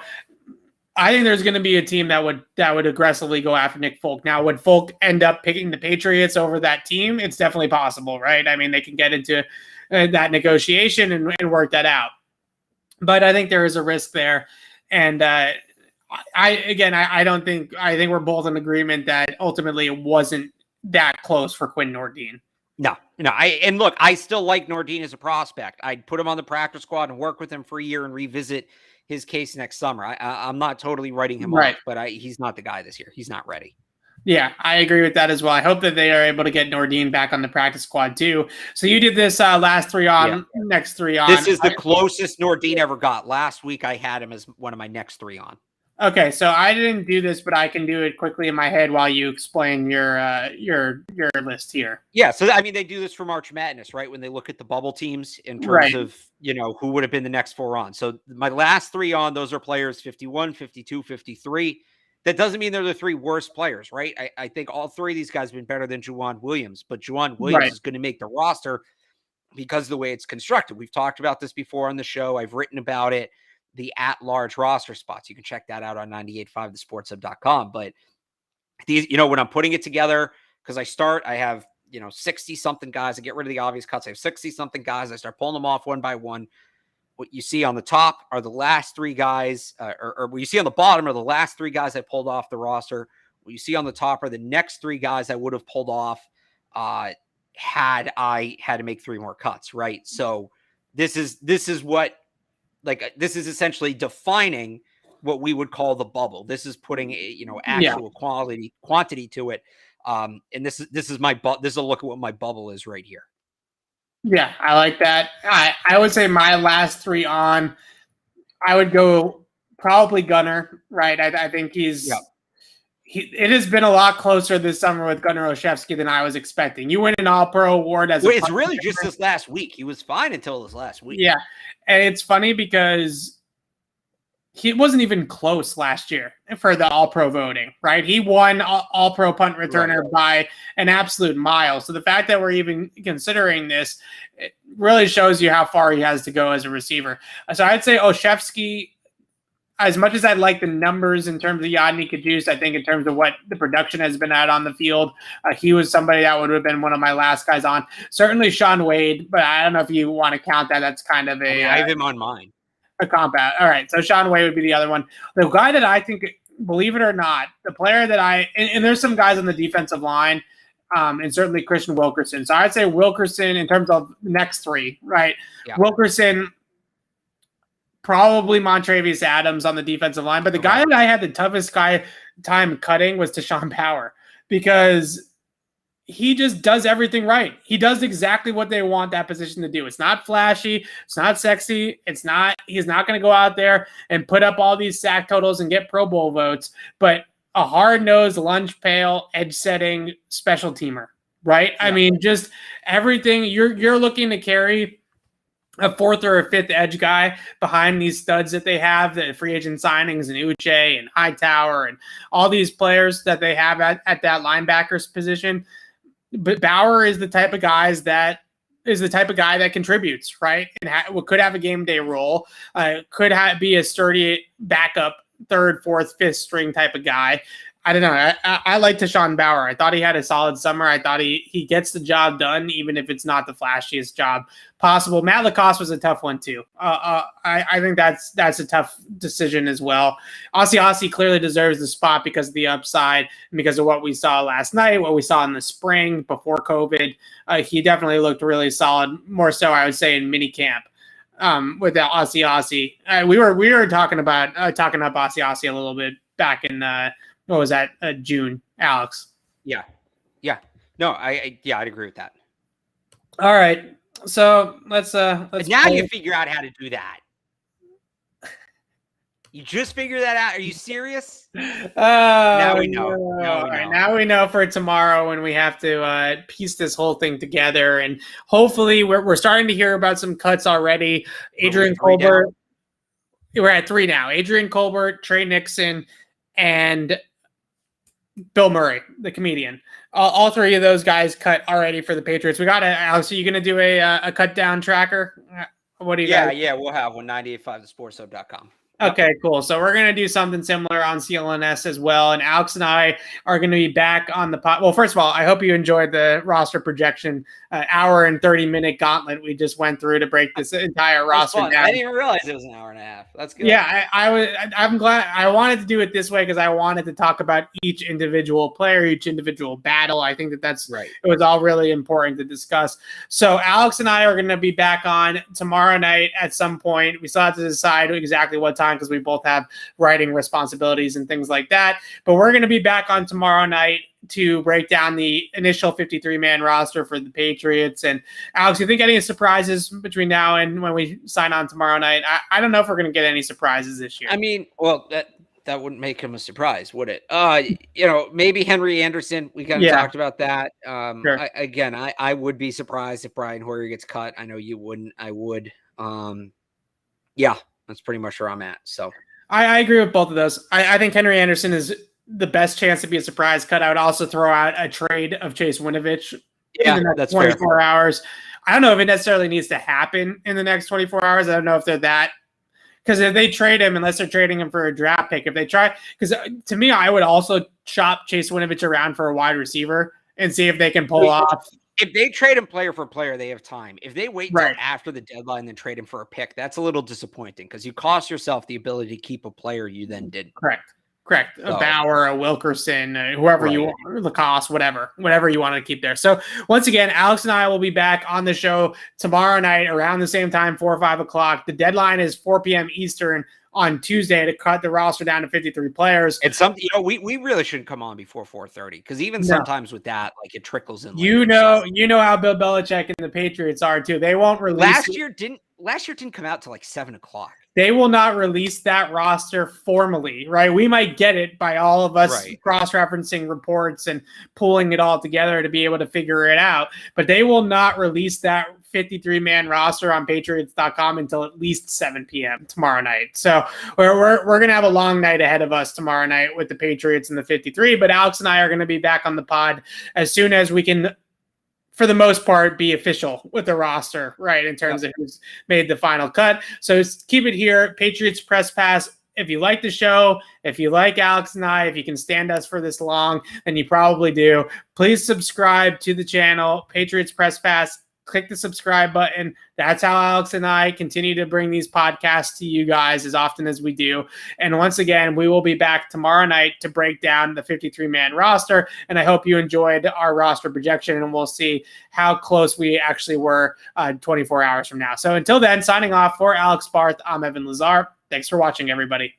I think there's going to be a team that would aggressively go after Nick Folk. Now, would Folk end up picking the Patriots over that team? It's definitely possible, right? I mean, they can get into that negotiation and work that out. But I think there is a risk there. And I think we're both in agreement that ultimately it wasn't that close for Quinn Nordin. No. I still like Nordin as a prospect. I'd put him on the practice squad and work with him for a year and revisit his case next summer. I'm not totally writing him off, but he's not the guy this year. He's not ready. Yeah, I agree with that as well. I hope that they are able to get Nordin back on the practice squad too. So you did this last 3 on, next 3 on. This is the closest Nordin ever got. Last week I had him as one of my next 3 on. Okay, so I didn't do this, but I can do it quickly in my head while you explain your list here. Yeah, so I mean, they do this for March Madness, right? When they look at the bubble teams in terms of, who would have been the next 4 on. So my last 3 on, those are players 51, 52, 53. That doesn't mean they're the 3 worst players, right? I think all 3 of these guys have been better than Juwan Williams, but Juwan Williams is going to make the roster because of the way it's constructed. We've talked about this before on the show. I've written about it. The at-large roster spots. You can check that out on 985thesportshub.com. But these, when I'm putting it together, because I have, 60-something guys. I get rid of the obvious cuts. I have 60-something guys. I start pulling them off one by one. What you see on the top are the last 3 guys, or what you see on the bottom are the last 3 guys I pulled off the roster. What you see on the top are the next 3 guys I would have pulled off had I had to make 3 more cuts, right? So this is essentially defining what we would call the bubble. This is putting actual quantity to it. And this is a look at what my bubble is right here. Yeah, I like that. I would say my last 3 on, I would go probably Gunnar, right? I think it has been a lot closer this summer with Gunnar Olszewski than I was expecting. You win an All-Pro award it's really just this last week. He was fine until this last week. Yeah, and it's funny because he wasn't even close last year for the All-Pro voting, right? He won All-Pro punt returner by an absolute mile. So the fact that we're even considering this, it really shows you how far he has to go as a receiver. So I'd say Olszewski, as much as I'd like the numbers in terms of Yadni Kajus, I think in terms of what the production has been at on the field, he was somebody that would have been one of my last guys on. Certainly Sean Wade, but I don't know if you want to count that. That's kind of I have him on mine. A comp out. All right, so Sean Wade would be the other one. The guy that I think, believe it or not, the player that and there's some guys on the defensive line, and certainly Christian Wilkerson. So I'd say Wilkerson in terms of the next 3, right? Yeah. Wilkerson, probably Montravius Adams on the defensive line. But the guy that I had the toughest time cutting was Deshaun Power, because he just does everything right. He does exactly what they want that position to do. It's not flashy. It's not sexy. He's not going to go out there and put up all these sack totals and get Pro Bowl votes, but a hard-nosed, lunge pail, edge-setting special teamer, right? Yeah. I mean, just everything. You're looking to carry a 4th or a 5th edge guy behind these studs that they have, the free agent signings, and Uche and Hightower and all these players that they have at that linebacker's position. But Bauer is the type of guy that contributes, right? And could have a game day role, could be a sturdy backup 3rd, 4th, 5th string type of guy. I don't know. I like Deshaun Bauer. I thought he had a solid summer. I thought he gets the job done, even if it's not the flashiest job possible. Matt Lacoste was a tough one too. I think that's a tough decision as well. Ossie clearly deserves the spot because of the upside and because of what we saw last night, what we saw in the spring before COVID. He definitely looked really solid, more so I would say in minicamp. With that Ossie. We were talking up Ossie a little bit back in what was that, June, Alex? Yeah. No, I'd agree with that. All right, so let's now you figure out how to do that. You just figured that out? Are you serious? Now we know. No. Now we All right, know. now we know for tomorrow when we have to piece this whole thing together. And hopefully we're starting to hear about some cuts already. Adrian Colbert. We're at 3 now. Adrian Colbert, Trey Nixon, and Bill Murray, the comedian. All 3 of those guys cut already for the Patriots. We got to, Alex, are you going to do a cut down tracker? What do you guys? Yeah, we'll have one, 985thesportshub.com. Okay, cool. So we're going to do something similar on CLNS as well. And Alex and I are going to be back on the pod. Well, first of all, I hope you enjoyed the roster projection hour and 30-minute gauntlet we just went through to break this entire roster down. I didn't even realize it was an hour and a half. That's good. Yeah, I'm glad. I wanted to do it this way because I wanted to talk about each individual player, each individual battle. I think that's right. It was all really important to discuss. So Alex and I are going to be back on tomorrow night at some point. We still have to decide exactly what time because we both have writing responsibilities and things like that. But we're going to be back on tomorrow night to break down the initial 53-man roster for the Patriots. And Alex, you think any surprises between now and when we sign on tomorrow night? I don't know if we're going to get any surprises this year. I mean, well, that wouldn't make him a surprise, would it? Maybe Henry Anderson. We kind of talked about that. Sure. I would be surprised if Brian Hoyer gets cut. I know you wouldn't. I would. That's pretty much where I'm at. So I agree with both of those. I think Henry Anderson is the best chance to be a surprise cut. I would also throw out a trade of Chase Winovich in the next 24 hours. I don't know if it necessarily needs to happen in the next 24 hours. I don't know if they're that, because if they trade him, unless they're trading him for a draft pick, if they try, because to me, I would also shop Chase Winovich around for a wide receiver and see if they can pull off. If they trade him player for player, they have time. If they wait until after the deadline and then trade him for a pick, that's a little disappointing because you cost yourself the ability to keep a player you then didn't. Correct. A Bauer, a Wilkerson, whoever you want, Lacoste, whatever you want to keep there. So once again, Alex and I will be back on the show tomorrow night around the same time, 4 or 5 o'clock. The deadline is 4 p.m. Eastern on Tuesday to cut the roster down to 53 players. It's something, we really shouldn't come on before 4:30 because even sometimes with that, like it trickles in. You know how Bill Belichick and the Patriots are too. They won't release. Last year didn't come out till like 7 o'clock. They will not release that roster formally, right? We might get it by all of us cross-referencing reports and pulling it all together to be able to figure it out. But they will not release that 53-man roster on Patriots.com until at least 7 p.m. tomorrow night. So we're going to have a long night ahead of us tomorrow night with the Patriots and the 53. But Alex and I are going to be back on the pod as soon as we can, for the most part, be official with the roster, right, in terms of who's made the final cut. So keep it here, Patriots Press Pass. If you like the show, if you like Alex and I, if you can stand us for this long, then you probably do. Please subscribe to the channel, Patriots Press Pass. Click the subscribe button. That's how Alex and I continue to bring these podcasts to you guys as often as we do. And once again, we will be back tomorrow night to break down the 53-man roster. And I hope you enjoyed our roster projection, and we'll see how close we actually were 24 hours from now. So until then, signing off for Alex Barth, I'm Evan Lazar. Thanks for watching, everybody.